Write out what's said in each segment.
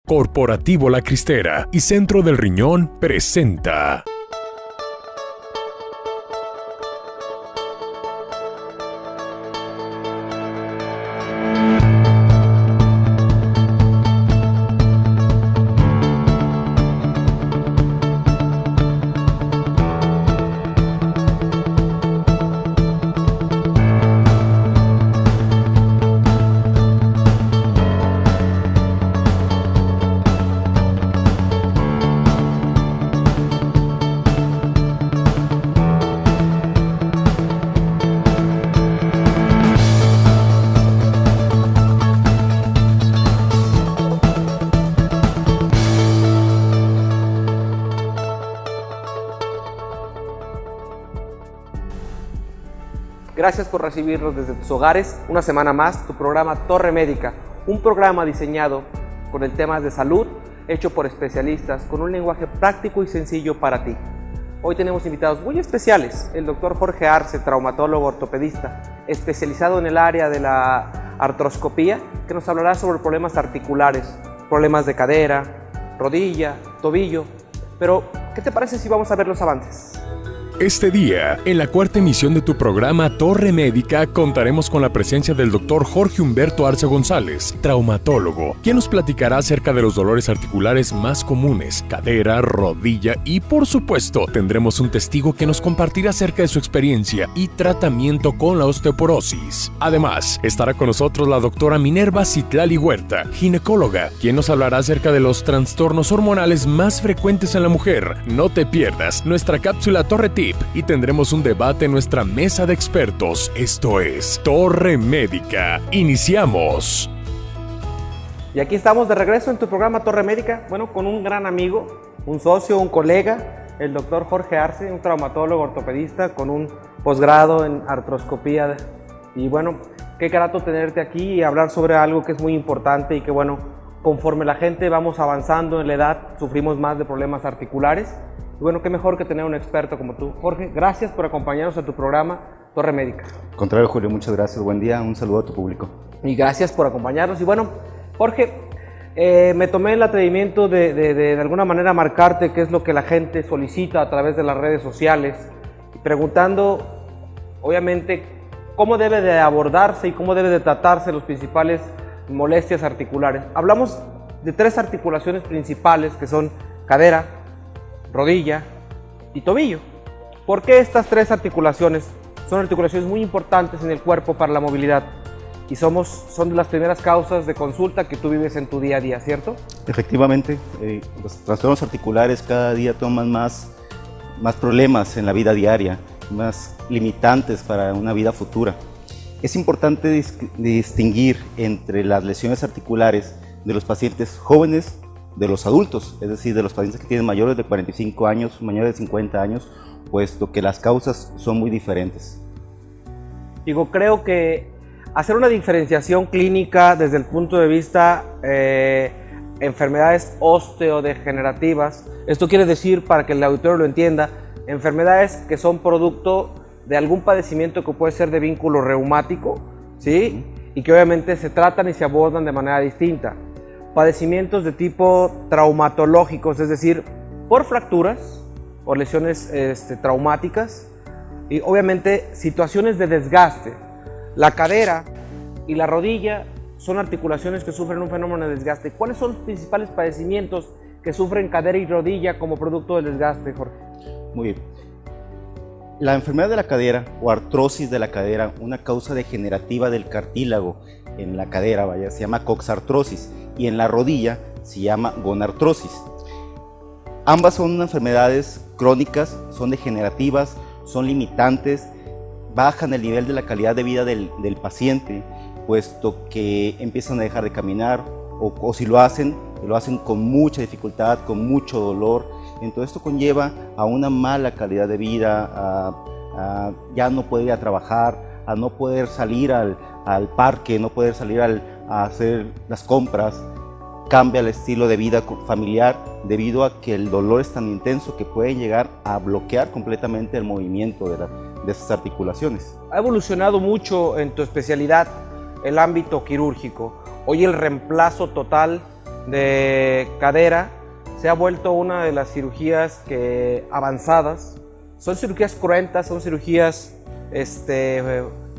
Corporativo La Cristera y Centro del Riñón presenta. Gracias por recibirnos desde tus hogares, una semana más, tu programa Torre Médica, un programa diseñado con el tema de salud, hecho por especialistas, con un lenguaje práctico y sencillo para ti. Hoy tenemos invitados muy especiales, el doctor Jorge Arce, traumatólogo ortopedista, especializado en el área de la artroscopía, que nos hablará sobre problemas articulares, problemas de cadera, rodilla, tobillo. Pero, ¿qué te parece si vamos a ver los avances? Este día, en la cuarta emisión de tu programa Torre Médica, contaremos con la presencia del doctor Jorge Humberto Arce González, traumatólogo, quien nos platicará acerca de los dolores articulares más comunes, cadera, rodilla y, por supuesto, tendremos un testigo que nos compartirá acerca de su experiencia y tratamiento con la osteoporosis. Además, estará con nosotros la doctora Minerva Citlali Huerta, ginecóloga, quien nos hablará acerca de los trastornos hormonales más frecuentes en la mujer. No te pierdas nuestra cápsula Torre Tip y tendremos un debate en nuestra mesa de expertos. Esto es Torre Médica. ¡Iniciamos! Y aquí estamos de regreso en tu programa Torre Médica, bueno, con un gran amigo, un socio, un colega, el doctor Jorge Arce, un traumatólogo ortopedista con un posgrado en artroscopía. Y bueno, qué grato tenerte aquí y hablar sobre algo que es muy importante y que bueno, conforme la gente vamos avanzando en la edad, sufrimos más de problemas articulares. Y bueno, qué mejor que tener un experto como tú. Jorge, gracias por acompañarnos a tu programa Torre Médica. Al contrario, Julio, muchas gracias. Buen día, un saludo a tu público. Y gracias por acompañarnos. Y bueno, Jorge, me tomé el atrevimiento de alguna manera marcarte qué es lo que la gente solicita a través de las redes sociales, preguntando, obviamente, cómo debe de abordarse y cómo debe de tratarse los principales molestias articulares. Hablamos de tres articulaciones principales que son cadera, rodilla y tobillo. ¿Por qué estas tres articulaciones? Son articulaciones muy importantes en el cuerpo para la movilidad y son de las primeras causas de consulta que tú vives en tu día a día, ¿cierto? Efectivamente, los trastornos articulares cada día toman más problemas en la vida diaria, más limitantes para una vida futura. Es importante distinguir entre las lesiones articulares de los pacientes jóvenes de los adultos, es decir, de los pacientes que tienen mayores de 45 años, mayores de 50 años, puesto que las causas son muy diferentes. Digo, creo que hacer una diferenciación clínica desde el punto de vista enfermedades osteodegenerativas, esto quiere decir, para que el auditorio lo entienda, enfermedades que son producto de algún padecimiento que puede ser de vínculo reumático, ¿sí? Y que obviamente se tratan y se abordan de manera distinta. Padecimientos de tipo traumatológicos, es decir, por fracturas, por lesiones traumáticas y obviamente situaciones de desgaste. La cadera y la rodilla son articulaciones que sufren un fenómeno de desgaste. ¿Cuáles son los principales padecimientos que sufren cadera y rodilla como producto del desgaste, Jorge? Muy bien. La enfermedad de la cadera o artrosis de la cadera, una causa degenerativa del cartílago en la cadera, se llama coxartrosis, y en la rodilla se llama gonartrosis. Ambas son enfermedades crónicas, son degenerativas, son limitantes, bajan el nivel de la calidad de vida del paciente, puesto que empiezan a dejar de caminar o si lo hacen con mucha dificultad, con mucho dolor. Entonces esto conlleva a una mala calidad de vida, a ya no poder ir a trabajar, a no poder salir al parque, no poder salir a hacer las compras. Cambia el estilo de vida familiar debido a que el dolor es tan intenso que puede llegar a bloquear completamente el movimiento de esas articulaciones. Ha evolucionado mucho en tu especialidad el ámbito quirúrgico. Hoy el reemplazo total de cadera se ha vuelto una de las cirugías avanzadas. Son cirugías cruentas, son cirugías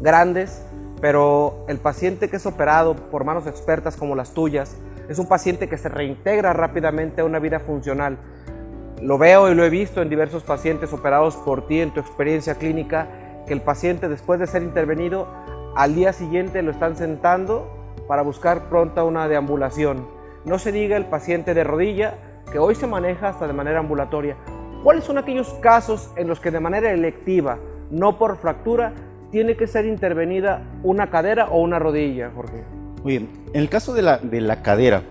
grandes, pero el paciente que es operado por manos expertas como las tuyas es un paciente que se reintegra rápidamente a una vida funcional. Lo veo y lo he visto en diversos pacientes operados por ti en tu experiencia clínica, que el paciente, después de ser intervenido, al día siguiente lo están sentando para buscar pronta una deambulación. No se diga el paciente de rodilla, que hoy se maneja hasta de manera ambulatoria. ¿Cuáles son aquellos casos en los que de manera electiva, no por fractura, tiene que ser intervenida una cadera o una rodilla, Jorge? Muy bien, en el caso de la cadera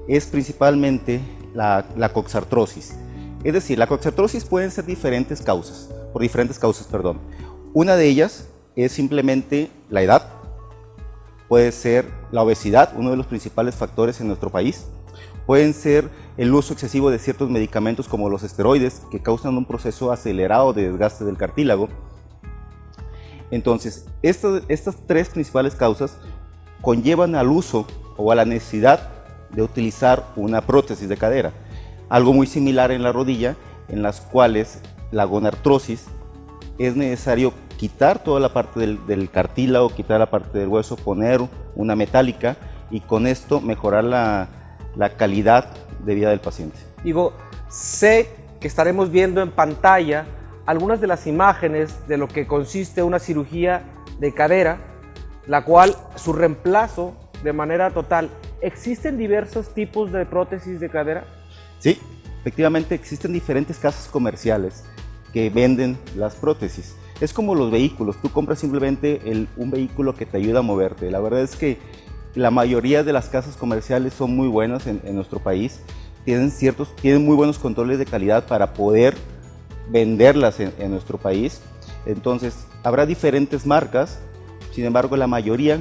es principalmente la coxartrosis. Es decir, la coxartrosis pueden ser por diferentes causas. Una de ellas es simplemente la edad, puede ser la obesidad, uno de los principales factores en nuestro país. Pueden ser el uso excesivo de ciertos medicamentos como los esteroides, que causan un proceso acelerado de desgaste del cartílago. Entonces, estas tres principales causas conllevan al uso o a la necesidad de utilizar una prótesis de cadera. Algo muy similar en la rodilla, en las cuales la gonartrosis es necesario quitar toda la parte del cartílago, quitar la parte del hueso, poner una metálica y con esto mejorar la calidad de vida del paciente. Digo, sé que estaremos viendo en pantalla algunas de las imágenes de lo que consiste una cirugía de cadera, la cual su reemplazo de manera total. ¿Existen diversos tipos de prótesis de cadera? Sí, efectivamente existen diferentes casas comerciales que venden las prótesis. Es como los vehículos, tú compras simplemente un vehículo que te ayuda a moverte. La verdad es que la mayoría de las casas comerciales son muy buenas en nuestro país, tienen muy buenos controles de calidad para poder venderlas en nuestro país. Entonces habrá diferentes marcas, sin embargo la mayoría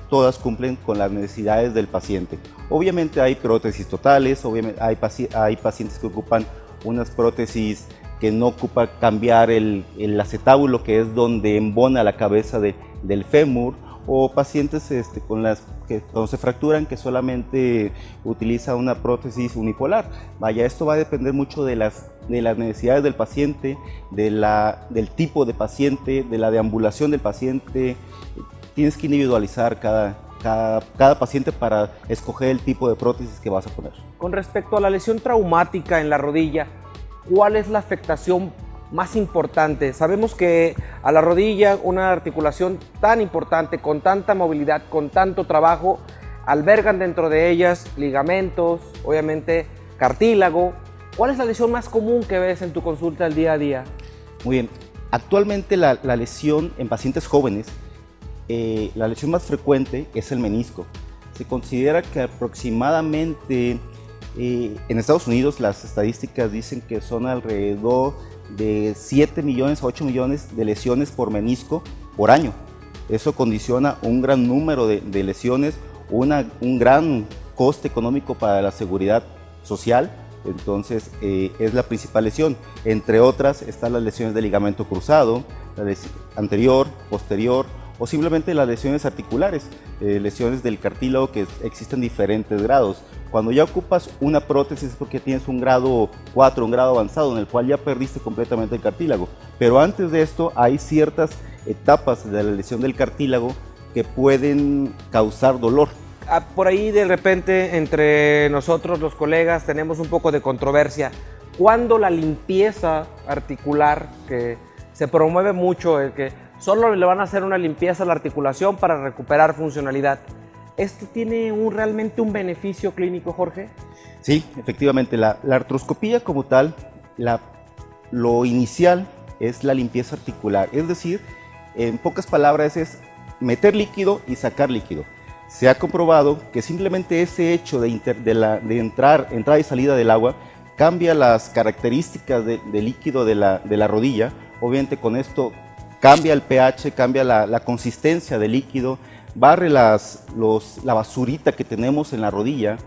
todas cumplen con las necesidades del paciente. Obviamente hay prótesis totales, obviamente hay pacientes que ocupan unas prótesis que no ocupa cambiar el acetábulo, que es donde embona la cabeza del fémur, o pacientes cuando se fracturan que solamente utiliza una prótesis unipolar. Vaya, esto va a depender mucho de las necesidades del paciente, del tipo de paciente, de la deambulación del paciente. Tienes que individualizar cada paciente para escoger el tipo de prótesis que vas a poner. Con respecto a la lesión traumática en la rodilla, ¿cuál es la afectación más importante? Sabemos que a la rodilla, una articulación tan importante, con tanta movilidad, con tanto trabajo, albergan dentro de ellas ligamentos, obviamente cartílago. ¿Cuál es la lesión más común que ves en tu consulta el día a día? Muy bien, actualmente la lesión en pacientes jóvenes, la lesión más frecuente es el menisco. Se considera que aproximadamente en Estados Unidos las estadísticas dicen que son alrededor de 7 millones a 8 millones de lesiones por menisco por año. Eso condiciona un gran número de lesiones, un gran coste económico para la seguridad social. Entonces es la principal lesión. Entre otras están las lesiones de ligamento cruzado, la lesión anterior, posterior, o simplemente las lesiones articulares, lesiones del cartílago, que existen diferentes grados. Cuando ya ocupas una prótesis es porque tienes un grado 4, un grado avanzado, en el cual ya perdiste completamente el cartílago. Pero antes de esto hay ciertas etapas de la lesión del cartílago que pueden causar dolor. Por ahí de repente entre nosotros los colegas tenemos un poco de controversia. ¿Cuándo la limpieza articular, que se promueve mucho, el que solo le van a hacer una limpieza a la articulación para recuperar funcionalidad, esto tiene realmente un beneficio clínico, Jorge? Sí, efectivamente, la artroscopía como tal, lo inicial es la limpieza articular, es decir, en pocas palabras es meter líquido y sacar líquido. Se ha comprobado que simplemente ese hecho de entrada y salida del agua cambia las características de líquido de la rodilla. Obviamente con esto cambia el pH, cambia la consistencia del líquido, barre la basurita que tenemos en la rodilla,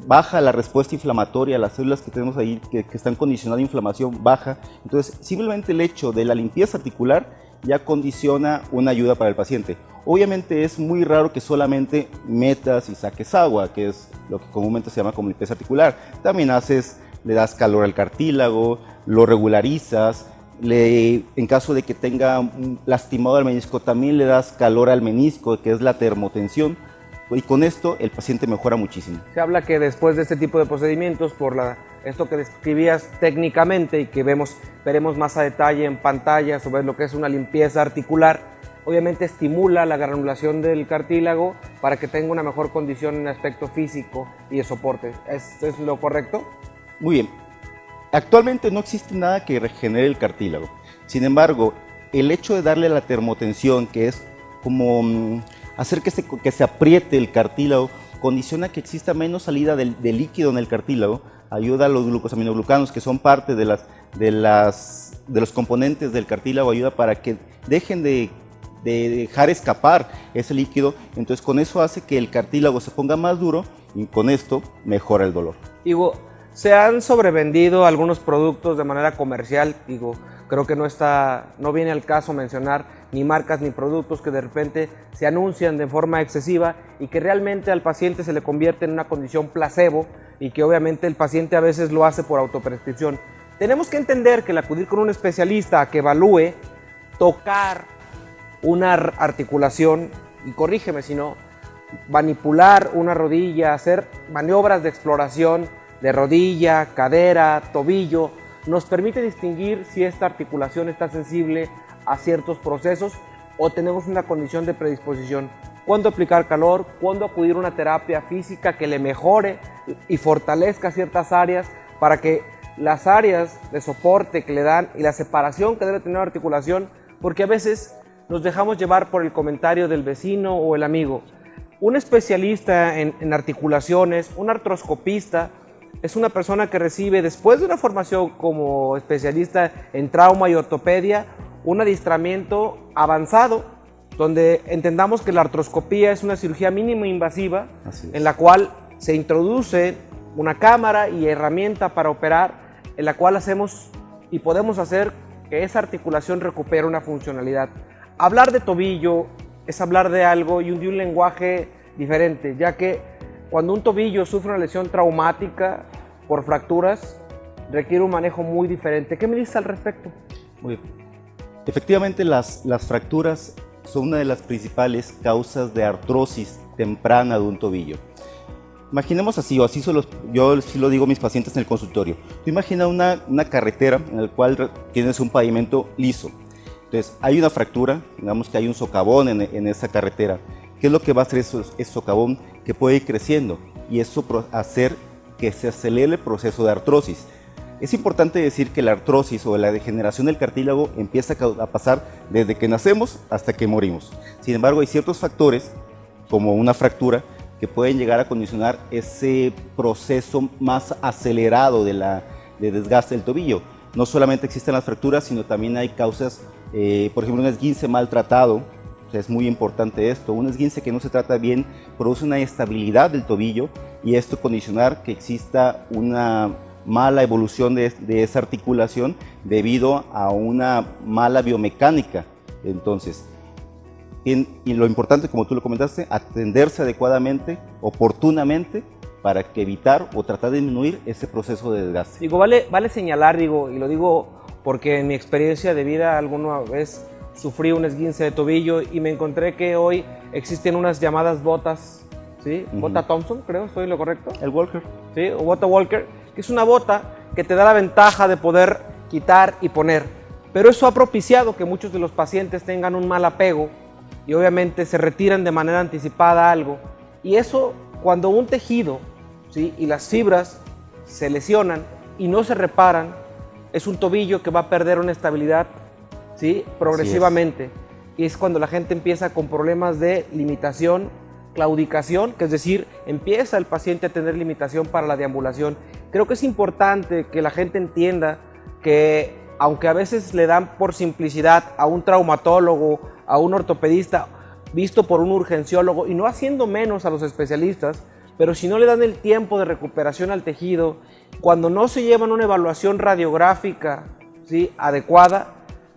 baja la respuesta inflamatoria, las células que tenemos ahí que están condicionando inflamación baja. Entonces simplemente el hecho de la limpieza articular ya condiciona una ayuda para el paciente. Obviamente es muy raro que solamente metas y saques agua, que es lo que comúnmente se llama como limpieza articular. También le das calor al cartílago, lo regularizas, en caso de que tenga lastimado el menisco, también le das calor al menisco, que es la termotensión, y con esto el paciente mejora muchísimo. Se habla que después de este tipo de procedimientos, esto que describías técnicamente y que veremos más a detalle en pantalla sobre lo que es una limpieza articular, obviamente estimula la granulación del cartílago para que tenga una mejor condición en aspecto físico y de soporte. ¿Es lo correcto? Muy bien. Actualmente no existe nada que regenere el cartílago. Sin embargo, el hecho de darle la termotensión, que es como hacer que se apriete el cartílago, condiciona que exista menos salida de líquido en el cartílago, ayuda a los glucosaminoglucanos, que son parte de los componentes del cartílago, ayuda para que dejen de dejar escapar ese líquido. Entonces con eso hace que el cartílago se ponga más duro y con esto mejora el dolor. Se han sobrevendido algunos productos de manera comercial, creo que no viene al caso mencionar ni marcas ni productos que de repente se anuncian de forma excesiva y que realmente al paciente se le convierte en una condición placebo y que obviamente el paciente a veces lo hace por autoprescripción. Tenemos que entender que el acudir con un especialista a que evalúe, tocar una articulación, y corrígeme si no, manipular una rodilla, hacer maniobras de exploración de rodilla, cadera, tobillo, nos permite distinguir si esta articulación está sensible a ciertos procesos o tenemos una condición de predisposición. Cuándo aplicar calor, cuándo acudir a una terapia física que le mejore y fortalezca ciertas áreas para que las áreas de soporte que le dan y la separación que debe tener la articulación, porque a veces nos dejamos llevar por el comentario del vecino o el amigo. Un especialista en articulaciones, un artroscopista, es una persona que recibe, después de una formación como especialista en trauma y ortopedia, un adiestramiento avanzado, donde entendamos que la artroscopía es una cirugía mínima invasiva, en la cual se introduce una cámara y herramienta para operar, en la cual hacemos y podemos hacer que esa articulación recupere una funcionalidad. Hablar de tobillo es hablar de algo y de un lenguaje diferente, ya que cuando un tobillo sufre una lesión traumática por fracturas, requiere un manejo muy diferente. ¿Qué me dices al respecto? Muy bien. Efectivamente, las fracturas son una de las principales causas de artrosis temprana de un tobillo. Imaginemos así, o así yo sí lo digo a mis pacientes en el consultorio. Tú imagina una carretera en la cual tienes un pavimento liso. Entonces, hay una fractura, digamos que hay un socavón en esa carretera. ¿Qué es lo que va a hacer ese socavón? Que puede ir creciendo y eso hacer que se acelere el proceso de artrosis. Es importante decir que la artrosis o la degeneración del cartílago empieza a pasar desde que nacemos hasta que morimos. Sin embargo, hay ciertos factores, como una fractura, que pueden llegar a condicionar ese proceso más acelerado de desgaste del tobillo. No solamente existen las fracturas, sino también hay causas, por ejemplo, un esguince maltratado. Es muy importante esto. Un esguince que no se trata bien produce una inestabilidad del tobillo y esto condicionar que exista una mala evolución de esa articulación debido a una mala biomecánica. Entonces, y lo importante, como tú lo comentaste, atenderse adecuadamente, oportunamente, para que evitar o tratar de disminuir ese proceso de desgaste. Vale señalar, y lo digo porque en mi experiencia de vida alguna vez sufrí un esguince de tobillo y me encontré que hoy existen unas llamadas botas, ¿sí? Bota Thompson, creo, ¿estoy en lo correcto? El Walker. Sí, o bota Walker, que es una bota que te da la ventaja de poder quitar y poner. Pero eso ha propiciado que muchos de los pacientes tengan un mal apego y obviamente se retiran de manera anticipada algo. Y eso, cuando un tejido, ¿sí?, y las fibras se lesionan y no se reparan, es un tobillo que va a perder una estabilidad, ¿sí?, progresivamente. Y es cuando la gente empieza con problemas de limitación, claudicación, que es decir, empieza el paciente a tener limitación para la deambulación. Creo que es importante que la gente entienda que, aunque a veces le dan por simplicidad a un traumatólogo, a un ortopedista, visto por un urgenciólogo, y no haciendo menos a los especialistas, pero si no le dan el tiempo de recuperación al tejido, cuando no se llevan una evaluación radiográfica, ¿sí?, adecuada,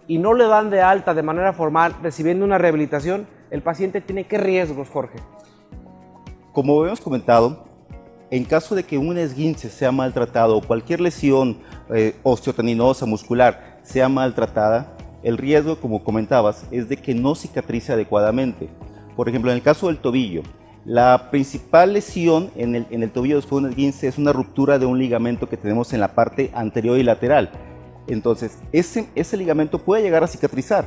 y no le dan de alta de manera formal recibiendo una rehabilitación, el paciente tiene? ¿Qué riesgos, Jorge? Como habíamos comentado, en caso de que un esguince sea maltratado o cualquier lesión osteotendinosa muscular sea maltratada, el riesgo, como comentabas, es de que no cicatrice adecuadamente. Por ejemplo, en el caso del tobillo, la principal lesión en el tobillo después de un esguince es una ruptura de un ligamento que tenemos en la parte anterior y lateral. Entonces, ese ligamento puede llegar a cicatrizar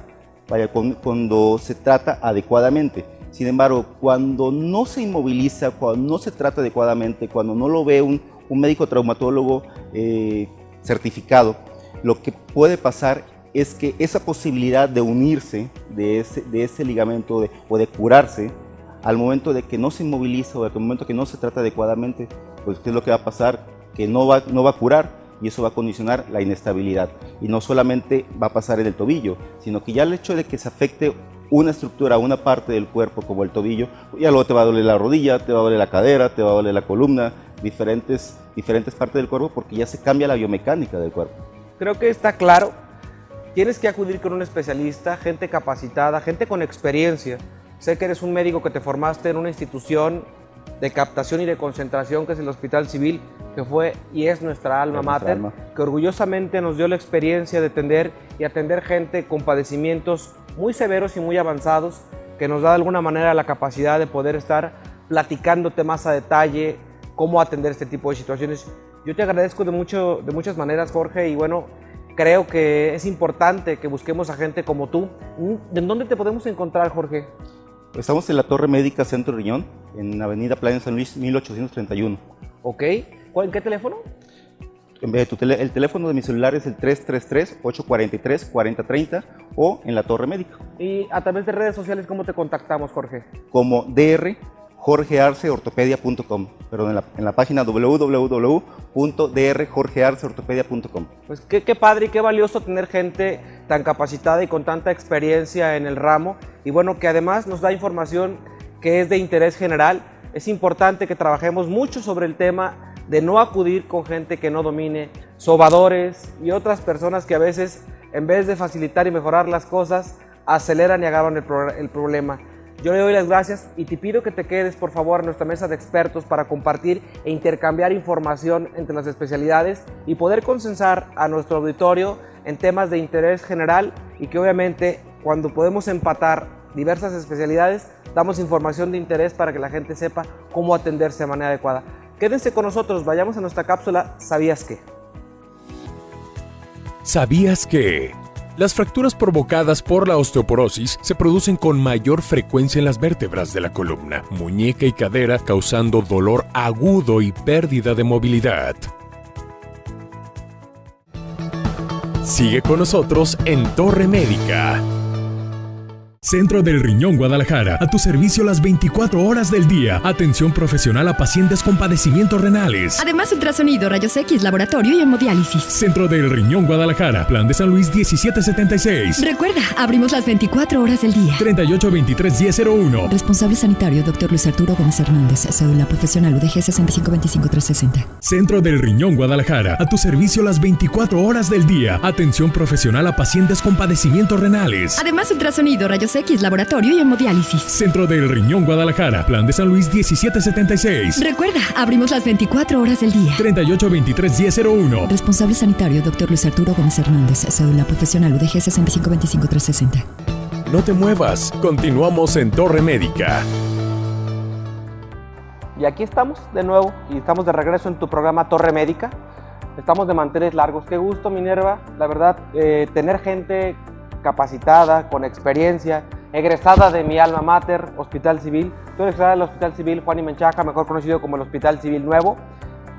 cuando se trata adecuadamente. Sin embargo, cuando no se inmoviliza, cuando no se trata adecuadamente, cuando no lo ve un médico traumatólogo certificado, lo que puede pasar es que esa posibilidad de unirse de ese ligamento o de curarse, al momento de que no se inmoviliza o al momento que no se trata adecuadamente, pues ¿qué es lo que va a pasar? Que no va a curar, y eso va a condicionar la inestabilidad. Y no solamente va a pasar en el tobillo, sino que ya el hecho de que se afecte una estructura, una parte del cuerpo como el tobillo, ya luego te va a doler la rodilla, te va a doler la cadera, te va a doler la columna, diferentes partes del cuerpo, porque ya se cambia la biomecánica del cuerpo. Creo que está claro. Tienes que acudir con un especialista, gente capacitada, gente con experiencia. Sé que eres un médico que te formaste en una institución de captación y de concentración que es el Hospital Civil, que fue y es nuestra alma mater, que orgullosamente nos dio la experiencia de atender gente con padecimientos muy severos y muy avanzados, que nos da de alguna manera la capacidad de poder estar platicándote más a detalle cómo atender este tipo de situaciones. Yo te agradezco de muchas maneras, Jorge, y bueno, creo que es importante que busquemos a gente como tú. ¿En dónde te podemos encontrar, Jorge? Estamos en la Torre Médica Centro Riñón, en Avenida Playa San Luis, 1831. Ok. ¿En qué teléfono? El teléfono de mi celular es el 333-843-4030 o en la Torre Médica. Y a través de redes sociales, ¿cómo te contactamos, Jorge? Como drjorgearceortopedia.com, perdón, en la página www.drjorgearceortopedia.com. Pues qué padre y qué valioso tener gente tan capacitada y con tanta experiencia en el ramo, y bueno, que además nos da información que es de interés general. Es importante que trabajemos mucho sobre el tema de no acudir con gente que no domine, sobadores y otras personas que a veces, en vez de facilitar y mejorar las cosas, aceleran y agravan el problema. Yo le doy las gracias y te pido que te quedes, por favor, en nuestra mesa de expertos para compartir e intercambiar información entre las especialidades y poder consensar a nuestro auditorio en temas de interés general, y que obviamente cuando podemos empatar diversas especialidades, damos información de interés para que la gente sepa cómo atenderse de manera adecuada. Quédense con nosotros, vayamos a nuestra cápsula ¿Sabías qué? ¿Sabías que? Las fracturas provocadas por la osteoporosis se producen con mayor frecuencia en las vértebras de la columna, muñeca y cadera, causando dolor agudo y pérdida de movilidad. Sigue con nosotros en Torre Médica. Centro del Riñón Guadalajara, a tu servicio las 24 horas del día. Atención profesional a pacientes con padecimientos renales. Además, ultrasonido, rayos X, laboratorio y hemodiálisis. Centro del Riñón Guadalajara, Plan de San Luis 1776. Recuerda, abrimos las 24 horas del día. 3823-1001. Responsable sanitario, Dr. Luis Arturo Gómez Hernández. Cédula profesional UDG 6525360. Centro del Riñón Guadalajara, a tu servicio las 24 horas del día. Atención profesional a pacientes con padecimientos renales. Además, ultrasonido, rayos X, laboratorio y hemodiálisis. Centro del Riñón Guadalajara, Plan de San Luis 1776. Recuerda, abrimos las 24 horas del día. 3823-1001. Responsable sanitario, Dr. Luis Arturo Gómez Hernández. Cédula profesional UDG 6525360. No te muevas, continuamos en Torre Médica. Y aquí estamos de nuevo, y estamos de regreso en tu programa Torre Médica. Estamos de manteles largos. Qué gusto, Minerva, la verdad, tener gente capacitada, con experiencia, egresada de mi alma mater, Hospital Civil. Tú eres egresada del Hospital Civil Juan y Menchaca, mejor conocido como el Hospital Civil Nuevo,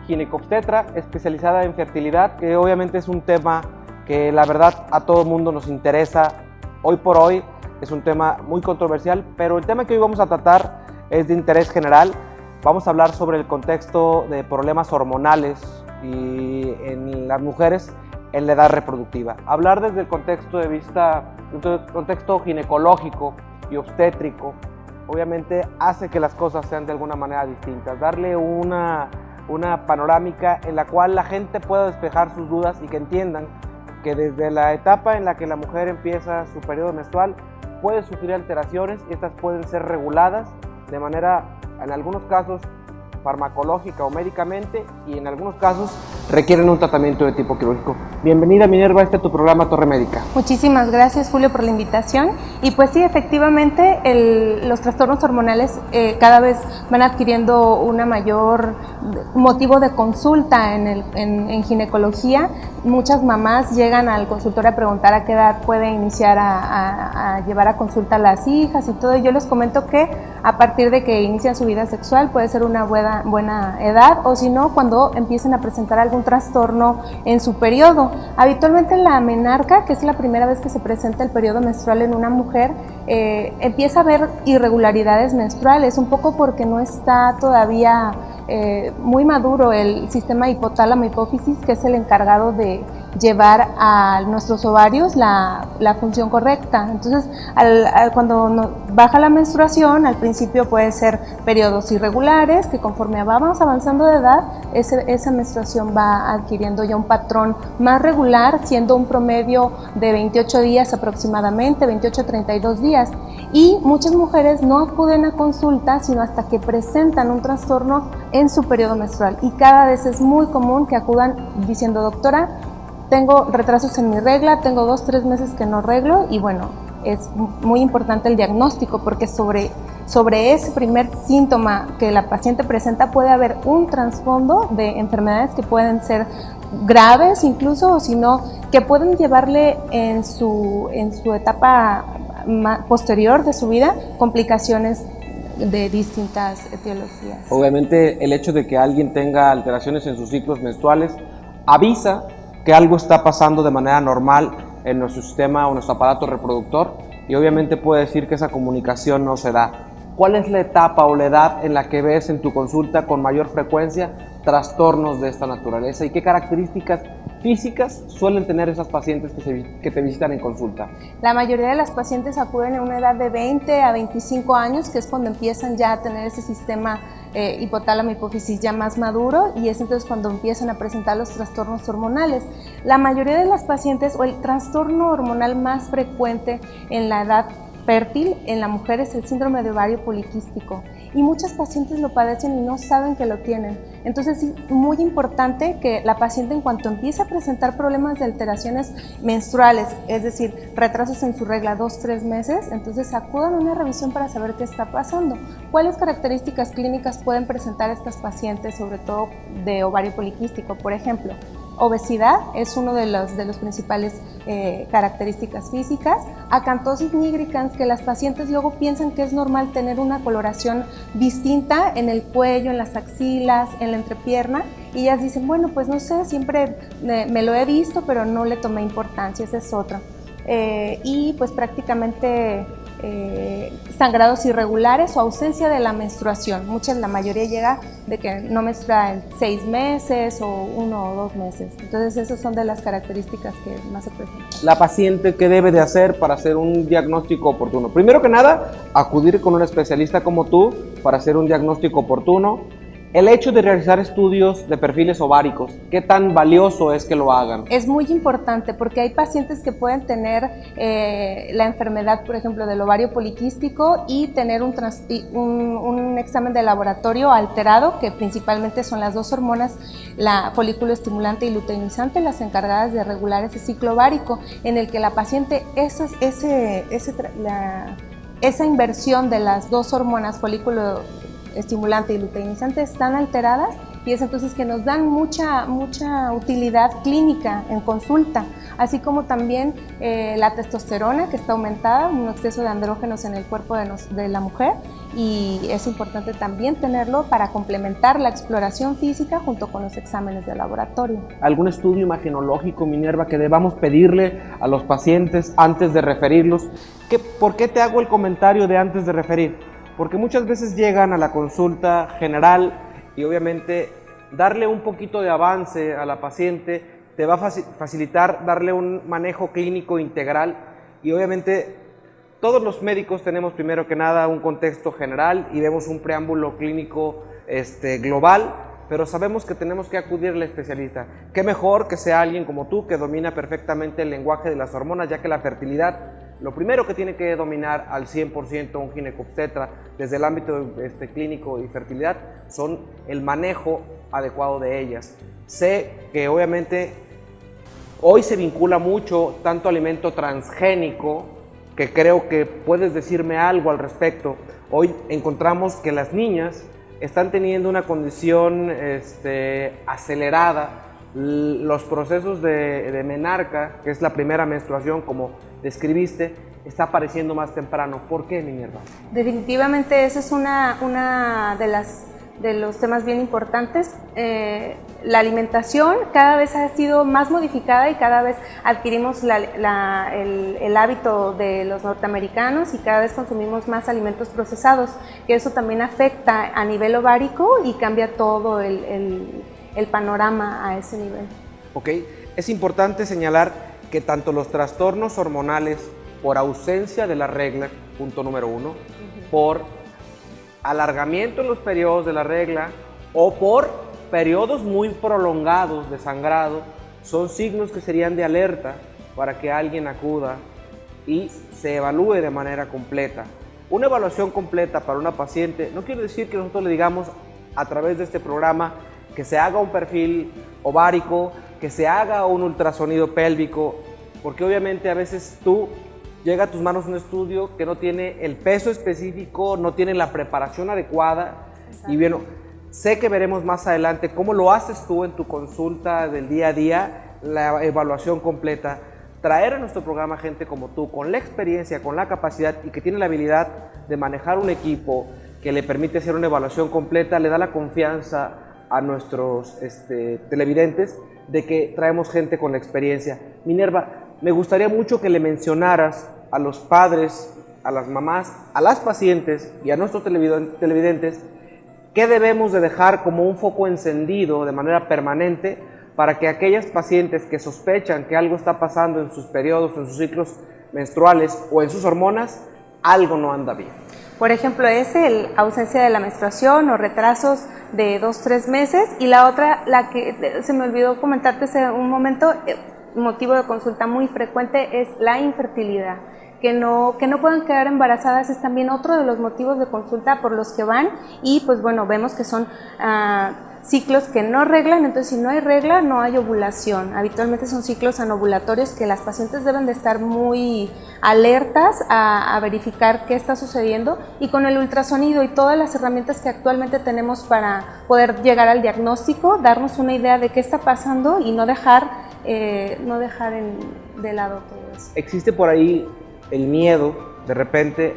ginecobstetra, especializada en fertilidad, que obviamente es un tema que la verdad a todo el mundo nos interesa. Hoy por hoy es un tema muy controversial, pero el tema que hoy vamos a tratar es de interés general. Vamos a hablar sobre el contexto de problemas hormonales y en las mujeres en la edad reproductiva. Hablar desde el contexto contexto ginecológico y obstétrico, obviamente hace que las cosas sean de alguna manera distintas. Darle una panorámica en la cual la gente pueda despejar sus dudas y que entiendan que desde la etapa en la que la mujer empieza su periodo menstrual, puede sufrir alteraciones y estas pueden ser reguladas de manera, en algunos casos, farmacológica o médicamente, y en algunos casos requieren un tratamiento de tipo quirúrgico. Bienvenida, Minerva, a este tu programa Torre Médica. Muchísimas gracias, Julio, por la invitación. Y pues sí, efectivamente, los trastornos hormonales cada vez van adquiriendo una mayor motivo de consulta en ginecología. Muchas mamás llegan al consultorio a preguntar a qué edad puede iniciar a llevar a consulta a las hijas y todo. Yo les comento que a partir de que inician su vida sexual puede ser una buena edad, o si no, cuando empiecen a presentar algún trastorno en su periodo. Habitualmente la menarca, que es la primera vez que se presenta el periodo menstrual en una mujer, empieza a haber irregularidades menstruales, un poco porque no está todavía muy maduro el sistema hipotálamo-hipófisis, que es el encargado de llevar a nuestros ovarios la función correcta. Entonces, cuando baja la menstruación, al principio puede ser periodos irregulares, que conforme vamos avanzando de edad, esa menstruación va adquiriendo ya un patrón más regular, siendo un promedio de 28 días aproximadamente, 28 a 32 días. Y muchas mujeres no acuden a consulta, sino hasta que presentan un trastorno en su periodo menstrual. Y cada vez es muy común que acudan diciendo: doctora, tengo retrasos en mi regla, tengo 2-3 meses que no reglo. Y bueno, es muy importante el diagnóstico, porque sobre ese primer síntoma que la paciente presenta puede haber un trasfondo de enfermedades que pueden ser graves incluso, o si no, que pueden llevarle en su etapa posterior de su vida complicaciones de distintas etiologías. Obviamente el hecho de que alguien tenga alteraciones en sus ciclos menstruales avisa que algo está pasando de manera normal en nuestro sistema o nuestro aparato reproductor, y obviamente puede decir que esa comunicación no se da. ¿Cuál es la etapa o la edad en la que ves en tu consulta con mayor frecuencia trastornos de esta naturaleza, y qué características físicas suelen tener esas pacientes que te visitan en consulta? La mayoría de las pacientes acuden en una edad de 20 a 25 años, que es cuando empiezan ya a tener ese sistema hipotálamo-hipófisis ya más maduro, y es entonces cuando empiezan a presentar los trastornos hormonales. La mayoría de las pacientes, o el trastorno hormonal más frecuente en la edad fértil en la mujer, es el síndrome de ovario poliquístico, y muchas pacientes lo padecen y no saben que lo tienen. Entonces es muy importante que la paciente, en cuanto empiece a presentar problemas de alteraciones menstruales, es decir, retrasos en su regla 2-3 meses, entonces acudan a una revisión para saber qué está pasando. ¿Cuáles características clínicas pueden presentar estas pacientes, sobre todo de ovario poliquístico? Por ejemplo, obesidad es uno de los principales características físicas. Acantosis nigricans, que las pacientes luego piensan que es normal tener una coloración distinta en el cuello, en las axilas, en la entrepierna, y ellas dicen: bueno, pues no sé, siempre me lo he visto, pero no le tomé importancia. Esa es otra. Y pues prácticamente sangrados irregulares o ausencia de la menstruación. La mayoría llega de que no menstrua en 6 meses o 1 o 2 meses. Entonces esas son de las características que más se presentan. La paciente, ¿qué debe de hacer para hacer un diagnóstico oportuno? Primero que nada, acudir con un especialista como tú para hacer un diagnóstico oportuno. El hecho de realizar estudios de perfiles ováricos, ¿qué tan valioso es que lo hagan? Es muy importante, porque hay pacientes que pueden tener la enfermedad, por ejemplo, del ovario poliquístico, y tener un examen de laboratorio alterado, que principalmente son las dos hormonas, la folículo estimulante y luteinizante, las encargadas de regular ese ciclo ovárico, en el que la paciente, esa inversión de las dos hormonas, folículo estimulante y luteinizante, están alteradas, y es entonces que nos dan mucha utilidad clínica en consulta, así como también la testosterona, que está aumentada, un exceso de andrógenos en el cuerpo de la mujer, y es importante también tenerlo para complementar la exploración física junto con los exámenes de laboratorio. ¿Algún estudio imagenológico, Minerva, que debamos pedirle a los pacientes antes de referirlos? ¿Por qué te hago el comentario de antes de referir? Porque muchas veces llegan a la consulta general, y obviamente darle un poquito de avance a la paciente te va a facilitar darle un manejo clínico integral, y obviamente todos los médicos tenemos primero que nada un contexto general y vemos un preámbulo clínico global, pero sabemos que tenemos que acudir al especialista. Qué mejor que sea alguien como tú, que domina perfectamente el lenguaje de las hormonas, ya que la fertilidad lo primero que tiene que dominar al 100% un ginecobstetra desde el ámbito clínico y fertilidad son el manejo adecuado de ellas. Sé que obviamente hoy se vincula mucho tanto alimento transgénico, que creo que puedes decirme algo al respecto. Hoy encontramos que las niñas están teniendo una condición acelerada, los procesos de menarca, que es la primera menstruación como describiste, está apareciendo más temprano. ¿Por qué, Minerva? Definitivamente ese es una de los temas bien importantes. La alimentación cada vez ha sido más modificada y cada vez adquirimos el hábito de los norteamericanos y cada vez consumimos más alimentos procesados, que eso también afecta a nivel ovárico y cambia todo el panorama a ese nivel. Ok, es importante señalar que tanto los trastornos hormonales por ausencia de la regla, punto número 1, por alargamiento en los periodos de la regla o por periodos muy prolongados de sangrado, son signos que serían de alerta para que alguien acuda y se evalúe de manera completa. Una evaluación completa para una paciente no quiere decir que nosotros le digamos a través de este programa que se haga un perfil ovárico, que se haga un ultrasonido pélvico, porque obviamente a veces llega a tus manos un estudio que no tiene el peso específico, no tiene la preparación adecuada. Exacto. Y bueno, sé que veremos más adelante cómo lo haces tú en tu consulta del día a día, la evaluación completa. Traer a nuestro programa gente como tú, con la experiencia, con la capacidad y que tiene la habilidad de manejar un equipo que le permite hacer una evaluación completa, le da la confianza a nuestros televidentes de que traemos gente con la experiencia. Minerva, me gustaría mucho que le mencionaras a los padres, a las mamás, a las pacientes y a nuestros televidentes qué debemos de dejar como un foco encendido de manera permanente para que aquellas pacientes que sospechan que algo está pasando en sus periodos, en sus ciclos menstruales o en sus hormonas, algo no anda bien. Por ejemplo, es la ausencia de la menstruación o retrasos de 2-3 meses, y la otra, la que se me olvidó comentarte hace un momento, motivo de consulta muy frecuente es la infertilidad. Que no puedan quedar embarazadas es también otro de los motivos de consulta por los que van, y pues bueno, vemos que son ciclos que no reglan. Entonces si no hay regla, no hay ovulación. Habitualmente son ciclos anovulatorios que las pacientes deben de estar muy alertas a verificar qué está sucediendo, y con el ultrasonido y todas las herramientas que actualmente tenemos para poder llegar al diagnóstico, darnos una idea de qué está pasando y no dejar de lado todo eso. Existe por ahí el miedo de repente,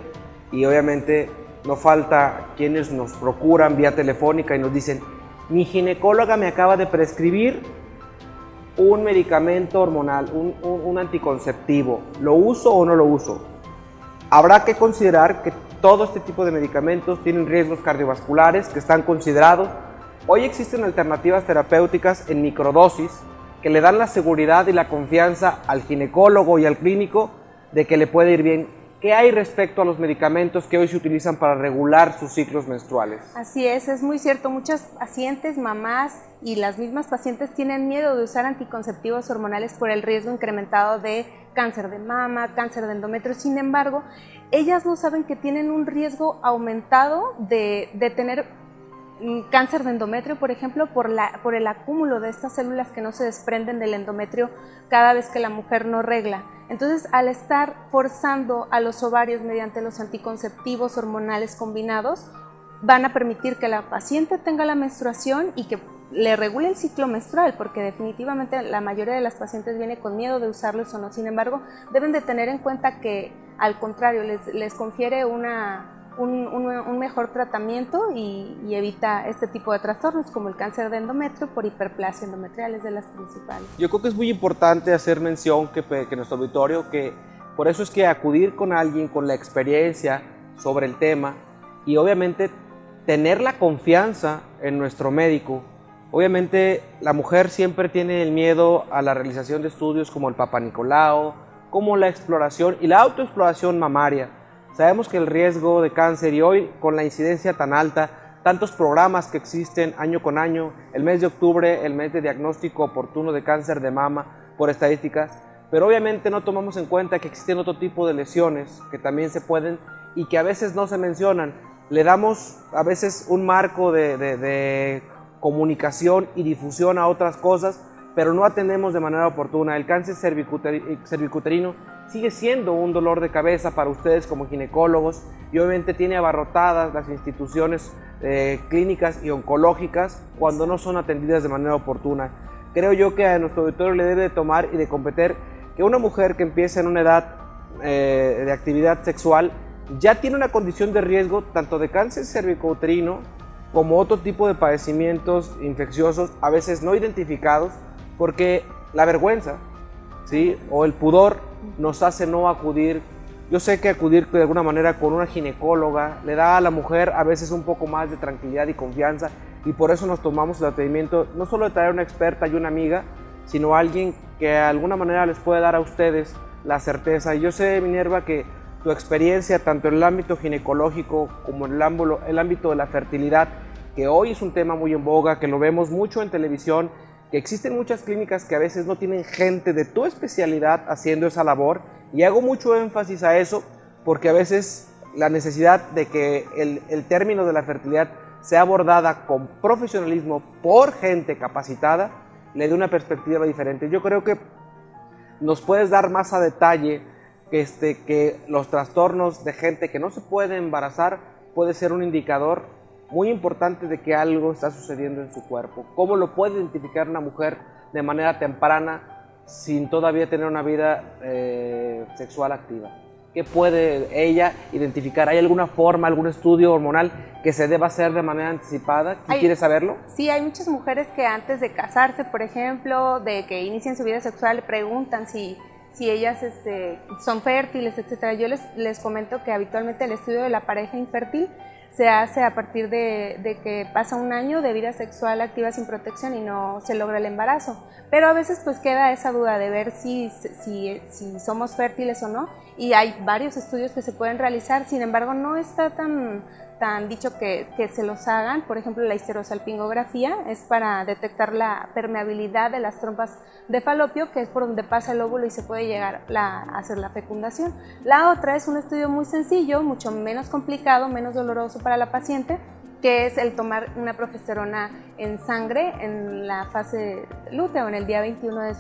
y obviamente no falta quienes nos procuran vía telefónica y nos dicen: mi ginecóloga me acaba de prescribir un medicamento hormonal, un anticonceptivo, ¿lo uso o no lo uso? Habrá que considerar que todo este tipo de medicamentos tienen riesgos cardiovasculares que están considerados. Hoy existen alternativas terapéuticas en microdosis que le dan la seguridad y la confianza al ginecólogo y al clínico de que le puede ir bien. ¿Qué hay respecto a los medicamentos que hoy se utilizan para regular sus ciclos menstruales? Así es muy cierto. Muchas pacientes, mamás y las mismas pacientes tienen miedo de usar anticonceptivos hormonales por el riesgo incrementado de cáncer de mama, cáncer de endometrio. Sin embargo, ellas no saben que tienen un riesgo aumentado de tener cáncer de endometrio, por ejemplo, por el acúmulo de estas células que no se desprenden del endometrio cada vez que la mujer no regla. Entonces, al estar forzando a los ovarios mediante los anticonceptivos hormonales combinados, van a permitir que la paciente tenga la menstruación y que le regule el ciclo menstrual, porque definitivamente la mayoría de las pacientes viene con miedo de usarlos o no. Sin embargo, deben de tener en cuenta que, al contrario, les confiere un mejor tratamiento y evita este tipo de trastornos como el cáncer de endometrio por hiperplasia endometrial, es de las principales. Yo creo que es muy importante hacer mención que nuestro auditorio, que por eso es que acudir con alguien con la experiencia sobre el tema y obviamente tener la confianza en nuestro médico. Obviamente la mujer siempre tiene el miedo a la realización de estudios como el Papa Nicolau, como la exploración y la autoexploración mamaria. Sabemos que el riesgo de cáncer, y hoy con la incidencia tan alta, tantos programas que existen año con año, el mes de octubre, el mes de diagnóstico oportuno de cáncer de mama por estadísticas, pero obviamente no tomamos en cuenta que existen otro tipo de lesiones que también se pueden y que a veces no se mencionan. Le damos a veces un marco de comunicación y difusión a otras cosas, pero no atendemos de manera oportuna. El cáncer cervicuterino sigue siendo un dolor de cabeza para ustedes como ginecólogos y obviamente tiene abarrotadas las instituciones clínicas y oncológicas cuando no son atendidas de manera oportuna. Creo yo que a nuestro auditorio le debe de tomar y de competir que una mujer que empieza en una edad de actividad sexual ya tiene una condición de riesgo tanto de cáncer cervicouterino como otro tipo de padecimientos infecciosos a veces no identificados, porque la vergüenza, ¿sí?, o el pudor nos hace no acudir. Yo sé que acudir de alguna manera con una ginecóloga le da a la mujer a veces un poco más de tranquilidad y confianza, y por eso nos tomamos el atrevimiento no solo de traer una experta y una amiga, sino alguien que de alguna manera les puede dar a ustedes la certeza. Y yo sé, Minerva, que tu experiencia tanto en el ámbito ginecológico como en el ámbito de la fertilidad, que hoy es un tema muy en boga, que lo vemos mucho en televisión, que existen muchas clínicas que a veces no tienen gente de tu especialidad haciendo esa labor, y hago mucho énfasis a eso porque a veces la necesidad de que el término de la fertilidad sea abordada con profesionalismo por gente capacitada le dé una perspectiva diferente. Yo creo que nos puedes dar más a detalle que los trastornos de gente que no se puede embarazar puede ser un indicador muy importante de que algo está sucediendo en su cuerpo. ¿Cómo lo puede identificar una mujer de manera temprana sin todavía tener una vida sexual activa? ¿Qué puede ella identificar? ¿Hay alguna forma, algún estudio hormonal que se deba hacer de manera anticipada? ¿Quieres saberlo? Sí, hay muchas mujeres que antes de casarse, por ejemplo, de que inicien su vida sexual, preguntan si ellas son fértiles, etc. Yo les comento que habitualmente el estudio de la pareja infértil se hace a partir de que pasa un año de vida sexual activa sin protección y no se logra el embarazo. Pero a veces pues queda esa duda de ver si somos fértiles o no, y hay varios estudios que se pueden realizar. Sin embargo, no está tan dicho que se los hagan. Por ejemplo, la histerosalpingografía es para detectar la permeabilidad de las trompas de falopio, que es por donde pasa el óvulo y se puede llegar a hacer la fecundación. La otra es un estudio muy sencillo, mucho menos complicado, menos doloroso para la paciente, que es el tomar una progesterona en sangre en la fase lúteo, en el día 21 de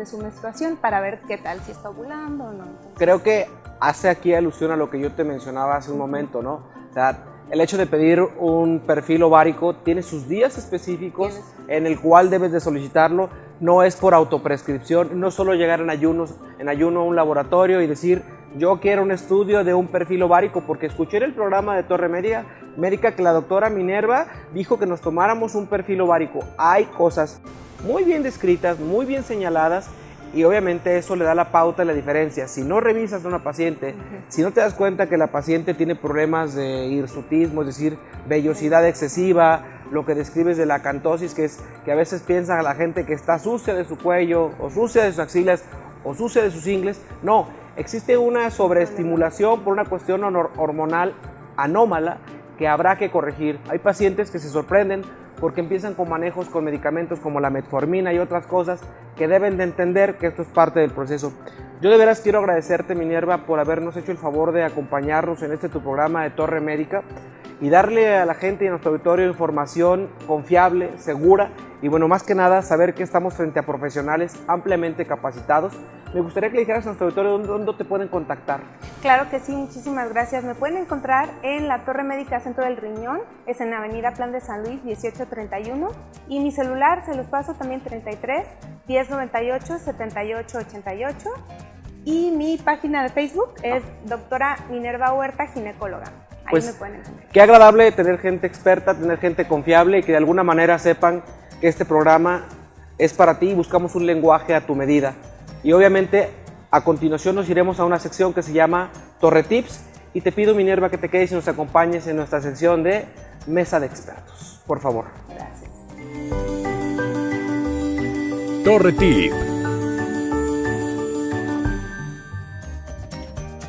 su menstruación, para ver qué tal, si está ovulando o no. Entonces, creo que hace aquí alusión a lo que yo te mencionaba hace un momento, ¿no? O sea, el hecho de pedir un perfil ovárico tiene sus días específicos en el cual debes de solicitarlo. No es por autoprescripción, no solo llegar en ayuno a un laboratorio y decir yo quiero un estudio de un perfil ovárico, porque escuché en el programa de Torre Médica que la doctora Minerva dijo que nos tomáramos un perfil ovárico. Hay cosas muy bien descritas, muy bien señaladas, y obviamente eso le da la pauta y la diferencia. Si no revisas a una paciente, si no te das cuenta que la paciente tiene problemas de hirsutismo, es decir, vellosidad excesiva, lo que describes de la acantosis, que es que a veces piensa la gente que está sucia de su cuello, o sucia de sus axilas, o sucia de sus ingles. No, existe una sobreestimulación por una cuestión hormonal anómala que habrá que corregir. Hay pacientes que se sorprenden porque empiezan con manejos con medicamentos como la metformina y otras cosas, que deben de entender que esto es parte del proceso. Yo de veras quiero agradecerte, Minerva, por habernos hecho el favor de acompañarnos en tu programa de Torre Médica y darle a la gente y a nuestro auditorio información confiable, segura, y bueno, más que nada saber que estamos frente a profesionales ampliamente capacitados. Me gustaría que le dijeras a nuestro auditorio dónde te pueden contactar. Claro que sí, muchísimas gracias. Me pueden encontrar en la Torre Médica Centro del Riñón, es en Avenida Plan de San Luis 1831, y mi celular se los paso también, 33 1098 78 88, y mi página de Facebook es Doctora Minerva Huerta, ginecóloga. Ahí pues, me pueden encontrar. Qué agradable tener gente experta, tener gente confiable y que de alguna manera sepan que este programa es para ti y buscamos un lenguaje a tu medida. Y obviamente a continuación nos iremos a una sección que se llama Torre Tips, y te pido, Minerva, que te quedes y nos acompañes en nuestra sección de Mesa de Expertos. Por favor. Gracias. Torre Tip.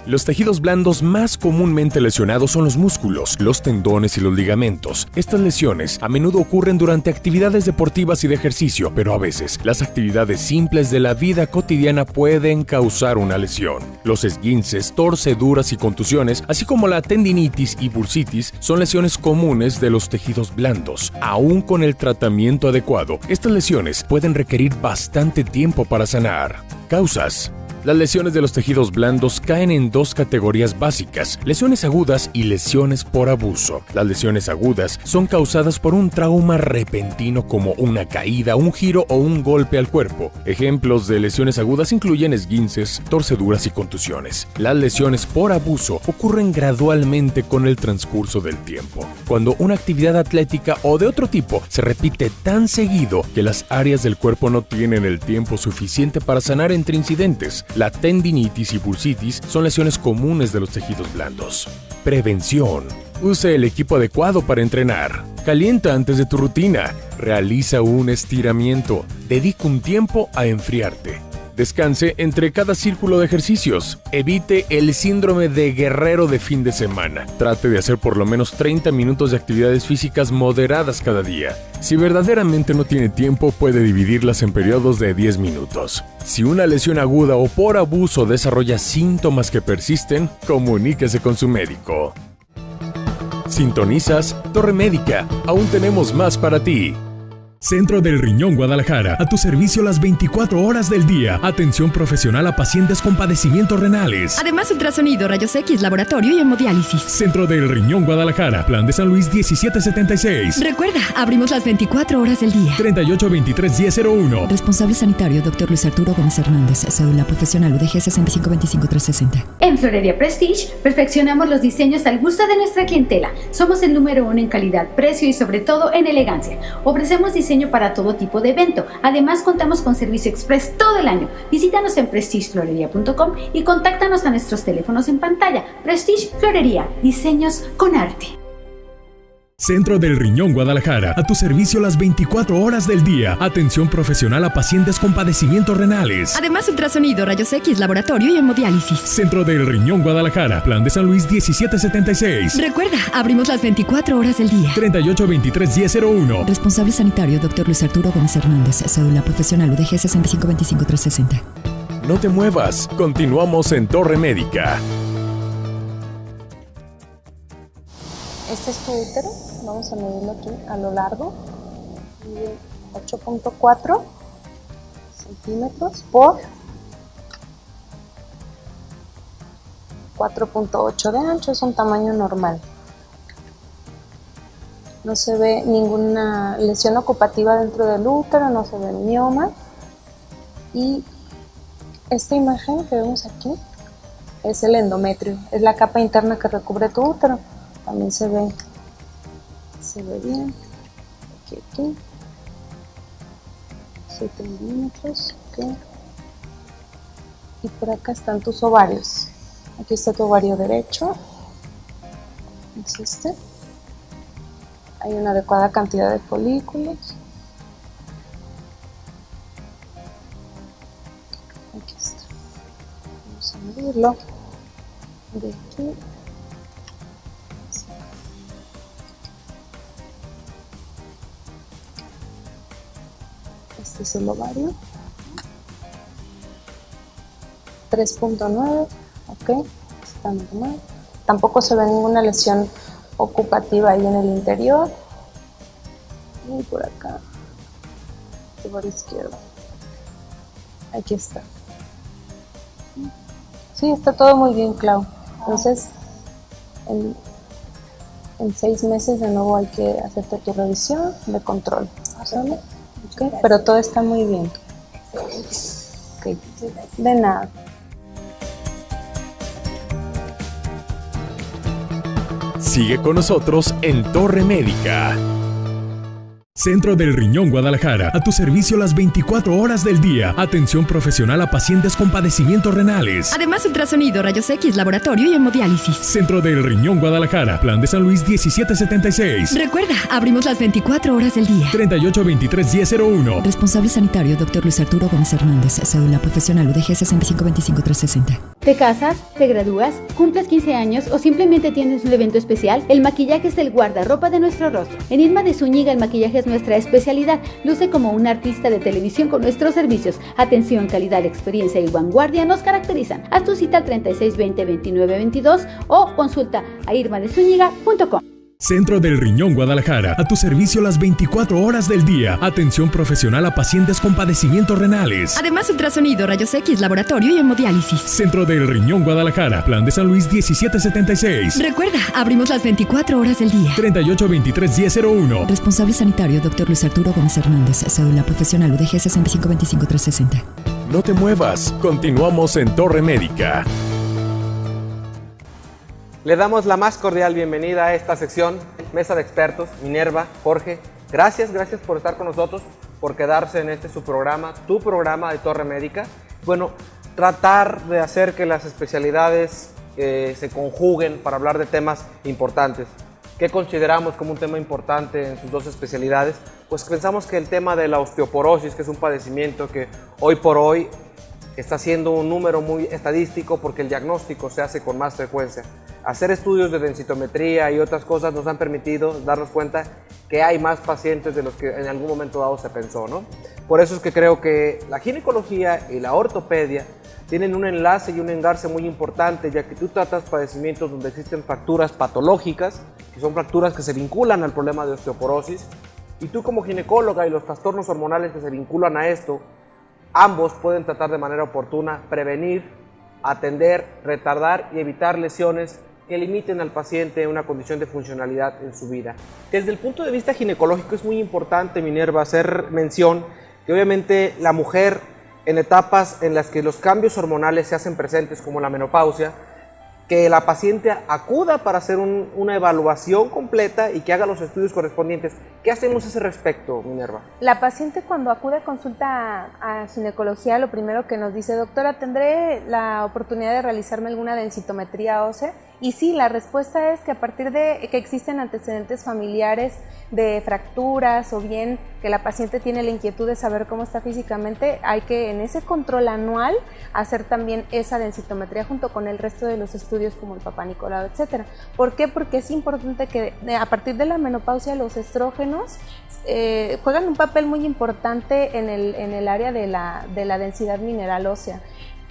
Los tejidos blandos más comúnmente lesionados son los músculos, los tendones y los ligamentos. Estas lesiones a menudo ocurren durante actividades deportivas y de ejercicio, pero a veces las actividades simples de la vida cotidiana pueden causar una lesión. Los esguinces, torceduras y contusiones, así como la tendinitis y bursitis, son lesiones comunes de los tejidos blandos. Aún con el tratamiento adecuado, estas lesiones pueden requerir bastante tiempo para sanar. Causas. Las lesiones de los tejidos blandos caen en dos categorías básicas: lesiones agudas y lesiones por abuso. Las lesiones agudas son causadas por un trauma repentino como una caída, un giro o un golpe al cuerpo. Ejemplos de lesiones agudas incluyen esguinces, torceduras y contusiones. Las lesiones por abuso ocurren gradualmente con el transcurso del tiempo, cuando una actividad atlética o de otro tipo se repite tan seguido que las áreas del cuerpo no tienen el tiempo suficiente para sanar entre incidentes. La tendinitis y bursitis son lesiones comunes de los tejidos blandos. Prevención. Use el equipo adecuado para entrenar. Calienta antes de tu rutina. Realiza un estiramiento. Dedica un tiempo a enfriarte. Descanse entre cada círculo de ejercicios. Evite el síndrome de guerrero de fin de semana. Trate de hacer por lo menos 30 minutos de actividades físicas moderadas cada día. Si verdaderamente no tiene tiempo, puede dividirlas en periodos de 10 minutos. Si una lesión aguda o por abuso desarrolla síntomas que persisten, comuníquese con su médico. Sintonizas Torre Médica. Aún tenemos más para ti. Centro del Riñón Guadalajara, a tu servicio las 24 horas del día. Atención profesional a pacientes con padecimientos renales. Además, ultrasonido, rayos X, laboratorio y hemodiálisis. Centro del Riñón Guadalajara, Plan de San Luis 1776. Recuerda, abrimos las 24 horas del día. 3823-1001. Responsable sanitario, Dr. Luis Arturo Gómez Hernández. Cédula profesional UDG 6525360. En Florería Prestige, perfeccionamos los diseños al gusto de nuestra clientela. Somos el número 1 en calidad, precio y sobre todo en elegancia. Ofrecemos diseño para todo tipo de evento. Además, contamos con servicio express todo el año. Visítanos en prestigeflorería.com y contáctanos a nuestros teléfonos en pantalla. Prestige Florería, diseños con arte. Centro del Riñón Guadalajara, a tu servicio las 24 horas del día. Atención profesional a pacientes con padecimientos renales. Además, ultrasonido, rayos X, laboratorio y hemodiálisis. Centro del Riñón Guadalajara, Plan de San Luis 1776. Recuerda, abrimos las 24 horas del día. 3823-1001. Responsable sanitario, Dr. Luis Arturo Gómez Hernández. Cédula profesional UDG 6525360. No te muevas. Continuamos en Torre Médica. Este es tu útero, vamos a medirlo aquí a lo largo, mide 8.4 centímetros por 4.8 de ancho, es un tamaño normal. No se ve ninguna lesión ocupativa dentro del útero, no se ve mioma. Y esta imagen que vemos aquí es el endometrio, es la capa interna que recubre tu útero. También se ve bien, aquí, 7 milímetros, okay. Y por acá están tus ovarios, aquí está tu ovario derecho, es este, hay una adecuada cantidad de folículos, aquí está, vamos a medirlo, de aquí. Este es el ovario, 3.9, ok, está normal. Tampoco se ve ninguna lesión ocupativa ahí en el interior. Y por acá, el ovario izquierdo. Aquí está. Sí, está todo muy bien, Clau. Entonces, en 6 meses de nuevo hay que hacerte tu revisión de control, ¿sale? Okay, pero todo está muy bien. Okay. De nada. Sigue con nosotros en Torre Médica. Centro del Riñón Guadalajara, a tu servicio las 24 horas del día. Atención profesional a pacientes con padecimientos renales. Además, ultrasonido, rayos X, laboratorio y hemodiálisis. Centro del Riñón Guadalajara, Plan de San Luis 1776. Recuerda, abrimos las 24 horas del día. 3823-1001. Responsable sanitario, Dr. Luis Arturo Gómez Hernández. Cédula profesional UDG 6525360. ¿Te casas? ¿Te gradúas? ¿Cumples 15 años o simplemente tienes un evento especial? El maquillaje es el guardarropa de nuestro rostro. En Irma de Zúñiga el maquillaje es nuestra especialidad. Luce como un artista de televisión con nuestros servicios. Atención, calidad, experiencia y vanguardia nos caracterizan. Haz tu cita al 3620-2922 o consulta a irmadezúñiga.com. Centro del Riñón Guadalajara, a tu servicio las 24 horas del día. Atención profesional a pacientes con padecimientos renales. Además, ultrasonido, rayos X, laboratorio y hemodiálisis. Centro del Riñón Guadalajara, Plan de San Luis 1776. Recuerda, abrimos las 24 horas del día. 3823-1001. Responsable sanitario, Dr. Luis Arturo Gómez Hernández, cédula profesional UDG 6525360. No te muevas, continuamos en Torre Médica. Le damos la más cordial bienvenida a esta sección, Mesa de Expertos. Minerva, Jorge, gracias por estar con nosotros, por quedarse en este su programa, tu programa de Torre Médica. Bueno, tratar de hacer que las especialidades se conjuguen para hablar de temas importantes. ¿Qué consideramos como un tema importante en sus dos especialidades? Pues pensamos que el tema de la osteoporosis, que es un padecimiento que hoy por hoy está siendo un número muy estadístico porque el diagnóstico se hace con más frecuencia. Hacer estudios de densitometría y otras cosas nos han permitido darnos cuenta que hay más pacientes de los que en algún momento dado se pensó, ¿no? Por eso es que creo que la ginecología y la ortopedia tienen un enlace y un engarce muy importante, ya que tú tratas padecimientos donde existen fracturas patológicas, que son fracturas que se vinculan al problema de osteoporosis, y tú como ginecóloga y los trastornos hormonales que se vinculan a esto, ambos pueden tratar de manera oportuna, prevenir, atender, retardar y evitar lesiones que limiten al paciente una condición de funcionalidad en su vida. Desde el punto de vista ginecológico es muy importante, Minerva, hacer mención que obviamente la mujer en etapas en las que los cambios hormonales se hacen presentes como la menopausia, que la paciente acuda para hacer una evaluación completa y que haga los estudios correspondientes. ¿Qué hacemos a ese respecto, Minerva? La paciente cuando acude a consulta a ginecología, lo primero que nos dice, doctora, ¿tendré la oportunidad de realizarme alguna densitometría ósea? Y sí, la respuesta es que a partir de que existen antecedentes familiares de fracturas o bien que la paciente tiene la inquietud de saber cómo está físicamente, hay que en ese control anual hacer también esa densitometría junto con el resto de los estudios como el Papá Nicolau, etcétera. ¿Por qué? Porque es importante que a partir de la menopausia los estrógenos juegan un papel muy importante en el área de la densidad mineral ósea.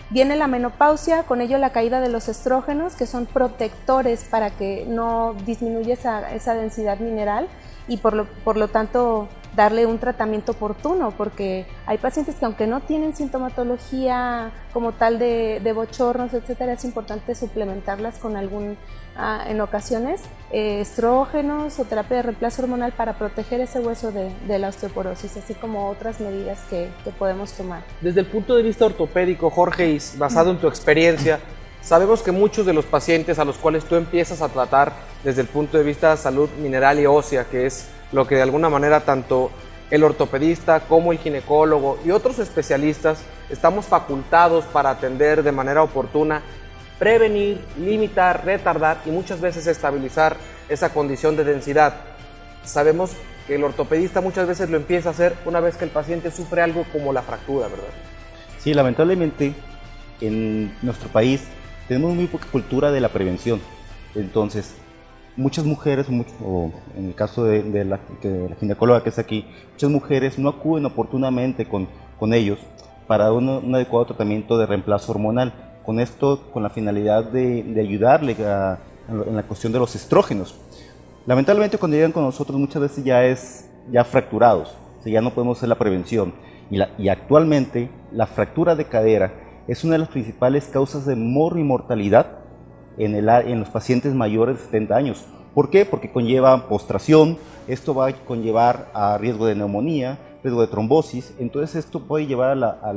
Viene la menopausia, con ello la caída de los estrógenos, que son protectores para que no disminuya esa densidad mineral y por lo tanto darle un tratamiento oportuno, porque hay pacientes que aunque no tienen sintomatología como tal de bochornos, etcétera, es importante suplementarlas con en ocasiones, estrógenos o terapia de reemplazo hormonal para proteger ese hueso de la osteoporosis, así como otras medidas que podemos tomar. Desde el punto de vista ortopédico, Jorge, y basado en tu experiencia, sabemos que muchos de los pacientes a los cuales tú empiezas a tratar desde el punto de vista de salud mineral y ósea, que es lo que de alguna manera tanto el ortopedista como el ginecólogo y otros especialistas estamos facultados para atender de manera oportuna, prevenir, limitar, retardar y muchas veces estabilizar esa condición de densidad. Sabemos que el ortopedista muchas veces lo empieza a hacer una vez que el paciente sufre algo como la fractura, ¿verdad? Sí, lamentablemente en nuestro país tenemos muy poca cultura de la prevención. Entonces, muchas mujeres, o en el caso de la ginecóloga que está aquí, muchas mujeres no acuden oportunamente con ellos para un adecuado tratamiento de reemplazo hormonal. Con esto, con la finalidad de ayudarle en la cuestión de los estrógenos. Lamentablemente cuando llegan con nosotros muchas veces ya fracturados, o sea, ya no podemos hacer la prevención. Y actualmente la fractura de cadera es una de las principales causas de mortalidad en los pacientes mayores de 70 años. ¿Por qué? Porque conlleva postración, esto va a conllevar a riesgo de neumonía, riesgo de trombosis, entonces esto puede llevar a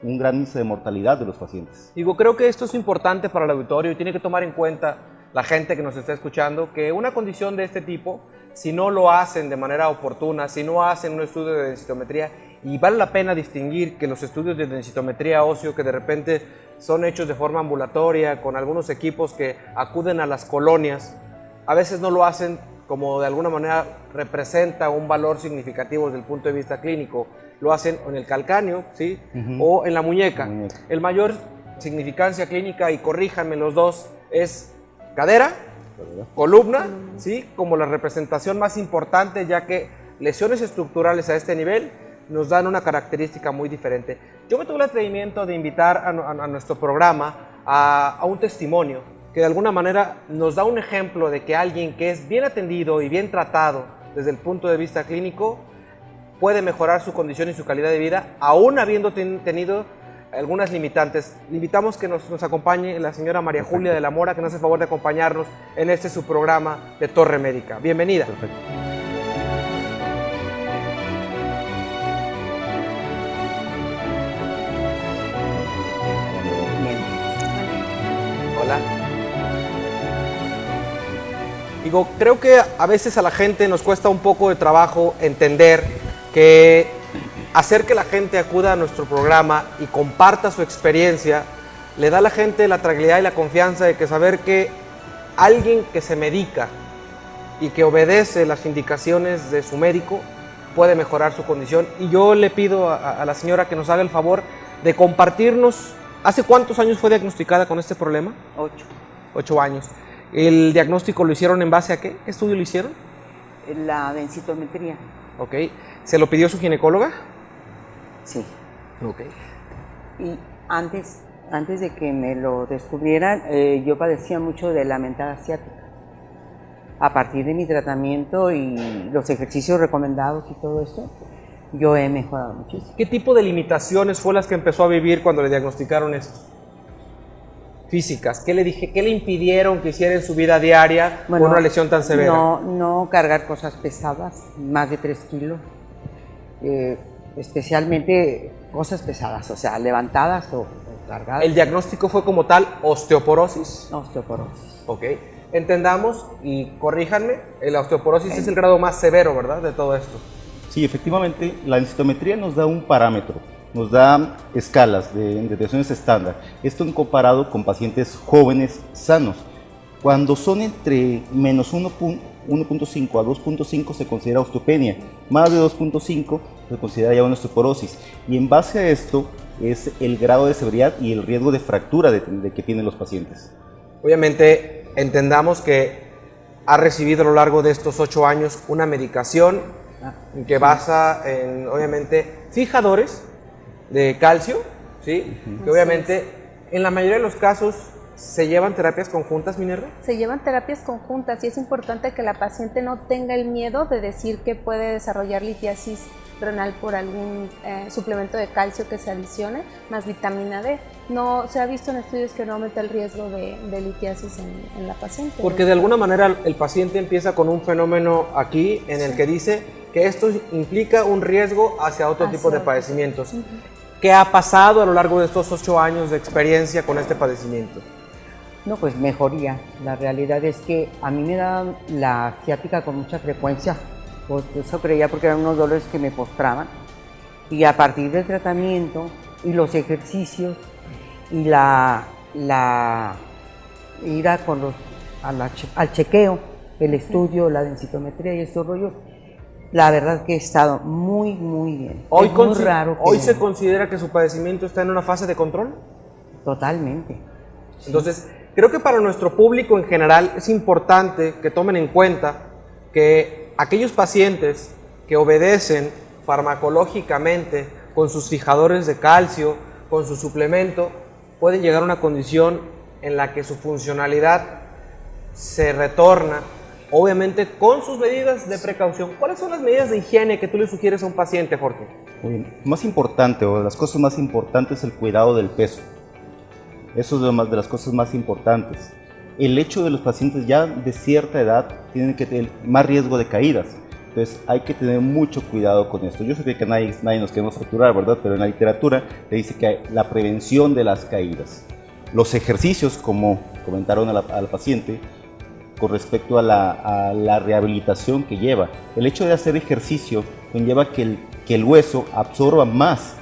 un gran índice de mortalidad de los pacientes. Digo, creo que esto es importante para el auditorio y tiene que tomar en cuenta la gente que nos está escuchando que una condición de este tipo, si no lo hacen de manera oportuna, si no hacen un estudio de densitometría, y vale la pena distinguir que los estudios de densitometría óseo que de repente son hechos de forma ambulatoria con algunos equipos que acuden a las colonias, a veces no lo hacen como de alguna manera representa un valor significativo desde el punto de vista clínico. Lo hacen en el calcáneo, ¿sí? O en la muñeca. El mayor significancia clínica, y corríjanme los dos, es cadera, columna, ¿sí? Como la representación más importante, ya que lesiones estructurales a este nivel nos dan una característica muy diferente. Yo me tuve el atrevimiento de invitar a nuestro programa a un testimonio que de alguna manera nos da un ejemplo de que alguien que es bien atendido y bien tratado desde el punto de vista clínico puede mejorar su condición y su calidad de vida, aún habiendo tenido algunas limitantes. Le invitamos que nos acompañe la señora María Julia de la Mora, que nos hace el favor de acompañarnos en este su programa de Torre Médica. Bienvenida. Perfecto. Hola. Digo, creo que a veces a la gente nos cuesta un poco de trabajo entender que hacer que la gente acuda a nuestro programa y comparta su experiencia le da a la gente la tranquilidad y la confianza de que saber que alguien que se medica y que obedece las indicaciones de su médico puede mejorar su condición. Y yo le pido a la señora que nos haga el favor de compartirnos, ¿hace cuántos años fue diagnosticada con este problema? 8. 8 años. ¿El diagnóstico lo hicieron en base a qué? ¿Qué estudio lo hicieron? La densitometría. Ok. ¿Se lo pidió su ginecóloga? Sí. Ok. Y antes de que me lo descubrieran, yo padecía mucho de la mentada ciática. A partir de mi tratamiento y los ejercicios recomendados y todo esto, yo he mejorado muchísimo. ¿Qué tipo de limitaciones fue las que empezó a vivir cuando le diagnosticaron esto? Físicas. ¿Qué le impidieron que hiciera en su vida diaria con una lesión tan severa? No cargar cosas pesadas, más de 3 kilos. Especialmente cosas pesadas, o sea, levantadas o cargadas. ¿El diagnóstico fue como tal osteoporosis? Osteoporosis. Ok. Entendamos y corríjanme, la osteoporosis es el grado más severo, ¿verdad?, de todo esto. Sí, efectivamente, la densitometría nos da un parámetro, nos da escalas de lesiones estándar. Esto en comparado con pacientes jóvenes sanos. Cuando son entre menos 1.5 a 2.5 se considera osteopenia, más de 2.5 se considera ya una osteoporosis. Y en base a esto es el grado de severidad y el riesgo de fractura de que tienen los pacientes. Obviamente entendamos que ha recibido a lo largo de estos 8 años una medicación que basa en, obviamente, fijadores de calcio, ¿sí? Que obviamente en la mayoría de los casos se llevan terapias conjuntas, Minerva. Se llevan terapias conjuntas y es importante que la paciente no tenga el miedo de decir que puede desarrollar litiasis renal por algún suplemento de calcio que se adicione, más vitamina D. No se ha visto en estudios que no aumenta el riesgo de litiasis en la paciente. Porque de alguna manera el paciente empieza con un fenómeno aquí en el que dice que esto implica un riesgo hacia otro tipo de padecimientos. ¿Qué ha pasado a lo largo de estos 8 años de experiencia con este padecimiento? No, pues mejoría. La realidad es que a mí me da la ciática con mucha frecuencia. Pues eso creía porque eran unos dolores que me postraban. Y a partir del tratamiento y los ejercicios y ir al chequeo, el estudio, la densitometría y estos rollos, la verdad que he estado muy, muy bien. Hoy, es muy raro. ¿Hoy se considera que su padecimiento está en una fase de control? Totalmente. Entonces, creo que para nuestro público en general es importante que tomen en cuenta que aquellos pacientes que obedecen farmacológicamente con sus fijadores de calcio, con su suplemento, pueden llegar a una condición en la que su funcionalidad se retorna, obviamente con sus medidas de precaución. ¿Cuáles son las medidas de higiene que tú le sugieres a un paciente, Jorge? Más importante, o de las cosas más importantes, es el cuidado del peso. Eso es de las cosas más importantes. El hecho de los pacientes ya de cierta edad tienen que tener más riesgo de caídas. Entonces hay que tener mucho cuidado con esto. Yo sé que nadie nos queremos fracturar, ¿verdad? Pero en la literatura te dice que la prevención de las caídas. Los ejercicios, como comentaron a la paciente, con respecto a la rehabilitación que lleva. El hecho de hacer ejercicio conlleva que el hueso absorba más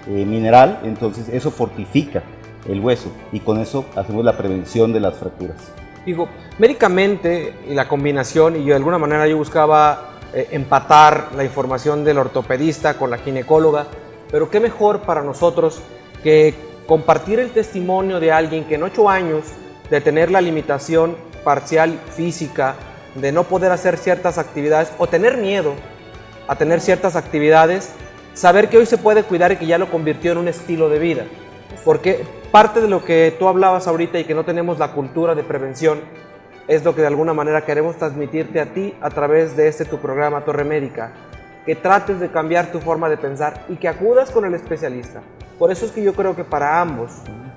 mineral, entonces eso fortifica el hueso y con eso hacemos la prevención de las fracturas. Digo, médicamente y la combinación, y de alguna manera yo buscaba empatar la información del ortopedista con la ginecóloga, pero qué mejor para nosotros que compartir el testimonio de alguien que en 8 años de tener la limitación parcial física, de no poder hacer ciertas actividades o tener miedo a tener ciertas actividades, saber que hoy se puede cuidar y que ya lo convirtió en un estilo de vida. Porque parte de lo que tú hablabas ahorita y que no tenemos la cultura de prevención es lo que de alguna manera queremos transmitirte a ti a través de tu programa Torre Médica, que trates de cambiar tu forma de pensar y que acudas con el especialista. Por eso es que yo creo que para ambos,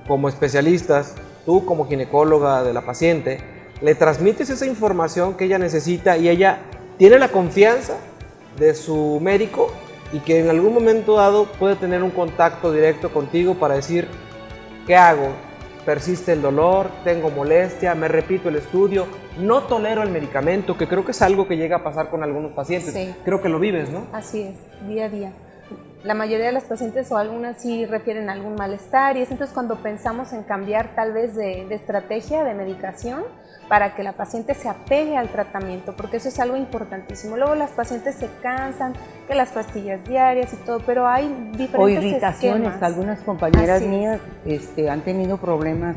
como especialistas, tú como ginecóloga de la paciente, le transmites esa información que ella necesita y ella tiene la confianza de su médico y que en algún momento dado puede tener un contacto directo contigo para decir, ¿qué hago? Persiste el dolor, tengo molestia, me repito el estudio, no tolero el medicamento, que creo que es algo que llega a pasar con algunos pacientes. Sí. Creo que lo vives, ¿no? Así es, día a día. La mayoría de las pacientes o algunas sí refieren a algún malestar y es entonces cuando pensamos en cambiar tal vez de estrategia de medicación para que la paciente se apegue al tratamiento, porque eso es algo importantísimo. Luego las pacientes se cansan, que las pastillas diarias y todo, pero hay diferentes o irritaciones. esquemas. Algunas compañeras Así mías han tenido problemas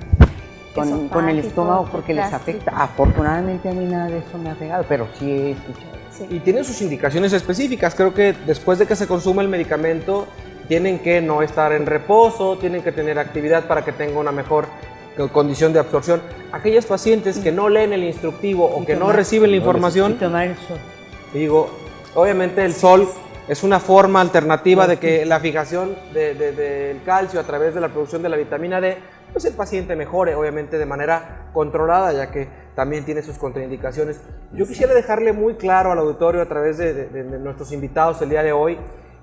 con el Esofágicos, estómago porque les gástricos. afecta. Afortunadamente a mí nada de eso me ha pegado, pero sí he escuchado. Sí. Y tienen sus indicaciones específicas. Creo que después de que se consuma el medicamento, tienen que no estar en reposo, tienen que tener actividad para que tenga una mejor condición de absorción. Aquellas pacientes que no leen el instructivo o que no reciben la información, Y tomar el sol. digo, obviamente el sol es una forma alternativa de que la fijación del calcio a través de la producción de la vitamina D, pues el paciente mejore, obviamente de manera controlada, ya que también tiene sus contraindicaciones. Yo quisiera dejarle muy claro al auditorio a través de nuestros invitados el día de hoy,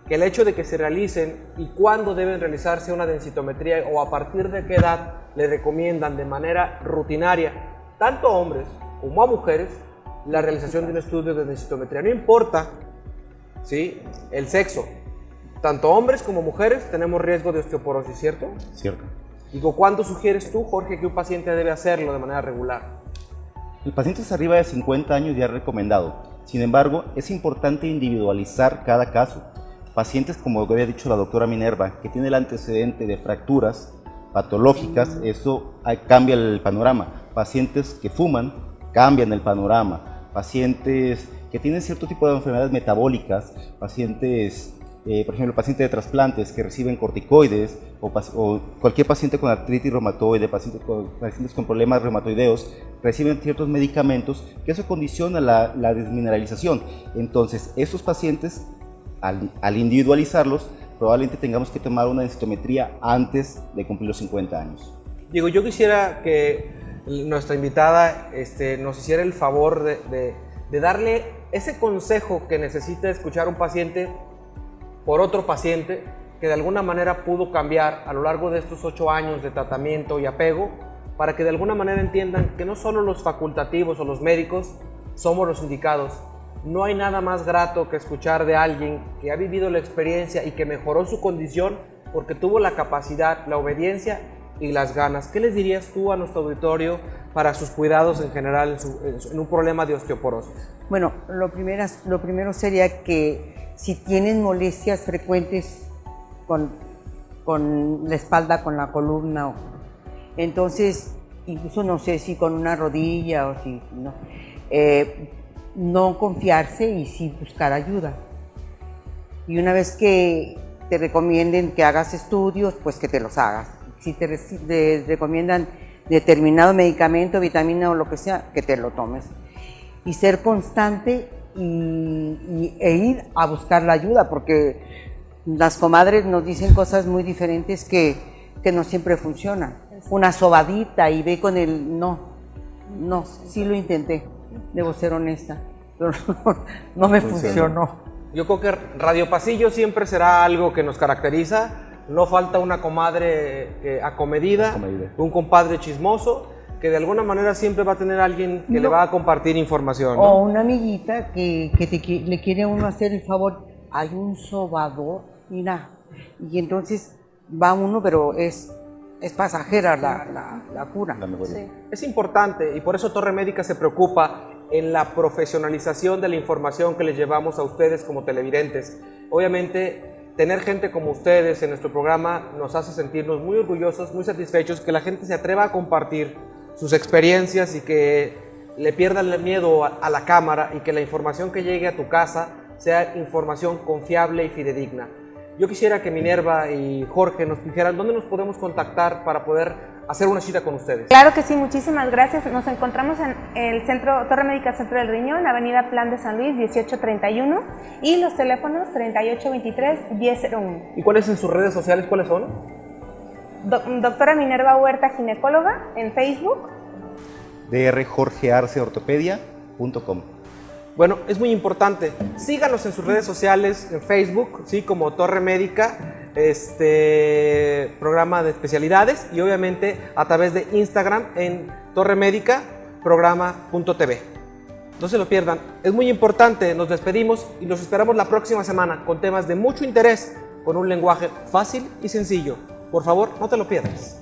que el hecho de que se realicen y cuándo deben realizarse una densitometría o a partir de qué edad le recomiendan de manera rutinaria, tanto a hombres como a mujeres, la realización de un estudio de densitometría. No importa, ¿sí?, el sexo, tanto hombres como mujeres tenemos riesgo de osteoporosis, ¿cierto? Cierto. Digo, ¿cuándo sugieres tú, Jorge, que un paciente debe hacerlo de manera regular? El paciente es arriba de 50 años ya recomendado. Sin embargo, es importante individualizar cada caso. Pacientes, como había dicho la doctora Minerva, que tiene el antecedente de fracturas patológicas, eso cambia el panorama. Pacientes que fuman, cambian el panorama. Pacientes que tienen cierto tipo de enfermedades metabólicas, pacientes, por ejemplo, pacientes de trasplantes que reciben corticoides, o cualquier paciente con artritis reumatoide, pacientes con problemas reumatoideos, reciben ciertos medicamentos que eso condiciona la desmineralización. Entonces, esos pacientes, al individualizarlos, probablemente tengamos que tomar una densitometría antes de cumplir los 50 años. Digo, yo quisiera que nuestra invitada nos hiciera el favor de darle ese consejo que necesita escuchar un paciente por otro paciente que de alguna manera pudo cambiar a lo largo de estos 8 años de tratamiento y apego, para que de alguna manera entiendan que no solo los facultativos o los médicos somos los indicados. No hay nada más grato que escuchar de alguien que ha vivido la experiencia y que mejoró su condición porque tuvo la capacidad, la obediencia y las ganas. ¿Qué les dirías tú a nuestro auditorio para sus cuidados en general en un problema de osteoporosis? Bueno, lo primero sería que si tienen molestias frecuentes con la espalda, con la columna, entonces incluso no sé si con una rodilla o si no, no confiarse y sí buscar ayuda. Y una vez que te recomienden que hagas estudios, pues que te los hagas. Si te recomiendan determinado medicamento, vitamina o lo que sea, que te lo tomes. Y ser constante e ir a buscar la ayuda, porque las comadres nos dicen cosas muy diferentes que no siempre funcionan. Una sobadita y ve con el... No, sí lo intenté, debo ser honesta, pero no me funcionó. Yo creo que Radio Pasillo siempre será algo que nos caracteriza. No falta una comadre acomedida, un compadre chismoso, que de alguna manera siempre va a tener alguien que le va a compartir información, ¿no? O una amiguita que le quiere a uno hacer el favor. Hay un sobador, mira, y entonces va uno, pero es pasajera la cura. Sí. Es importante y por eso Torre Médica se preocupa en la profesionalización de la información que les llevamos a ustedes como televidentes. Obviamente tener gente como ustedes en nuestro programa nos hace sentirnos muy orgullosos, muy satisfechos, que la gente se atreva a compartir sus experiencias y que le pierdan el miedo a la cámara y que la información que llegue a tu casa sea información confiable y fidedigna. Yo quisiera que Minerva y Jorge nos dijeran dónde nos podemos contactar para poder hacer una cita con ustedes. Claro que sí, muchísimas gracias. Nos encontramos en el centro Torre Médica Centro del Riñón, Avenida Plan de San Luis 1831 y los teléfonos 3823-1001. ¿Y cuáles en sus redes sociales? ¿Cuáles son? Doctora Minerva Huerta, ginecóloga, en Facebook. drjorgearceortopedia.com. Bueno, es muy importante. Síganos en sus redes sociales, en Facebook, sí, como Torre Médica, programa de especialidades, y obviamente a través de Instagram en Torre Médica, programa.tv. No se lo pierdan, es muy importante. Nos despedimos y los esperamos la próxima semana con temas de mucho interés, con un lenguaje fácil y sencillo. Por favor, no te lo pierdas.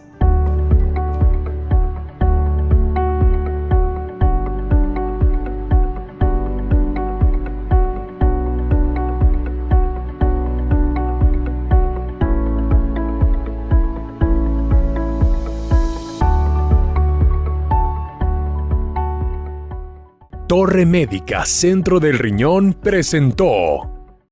Torre Médica Centro del Riñón presentó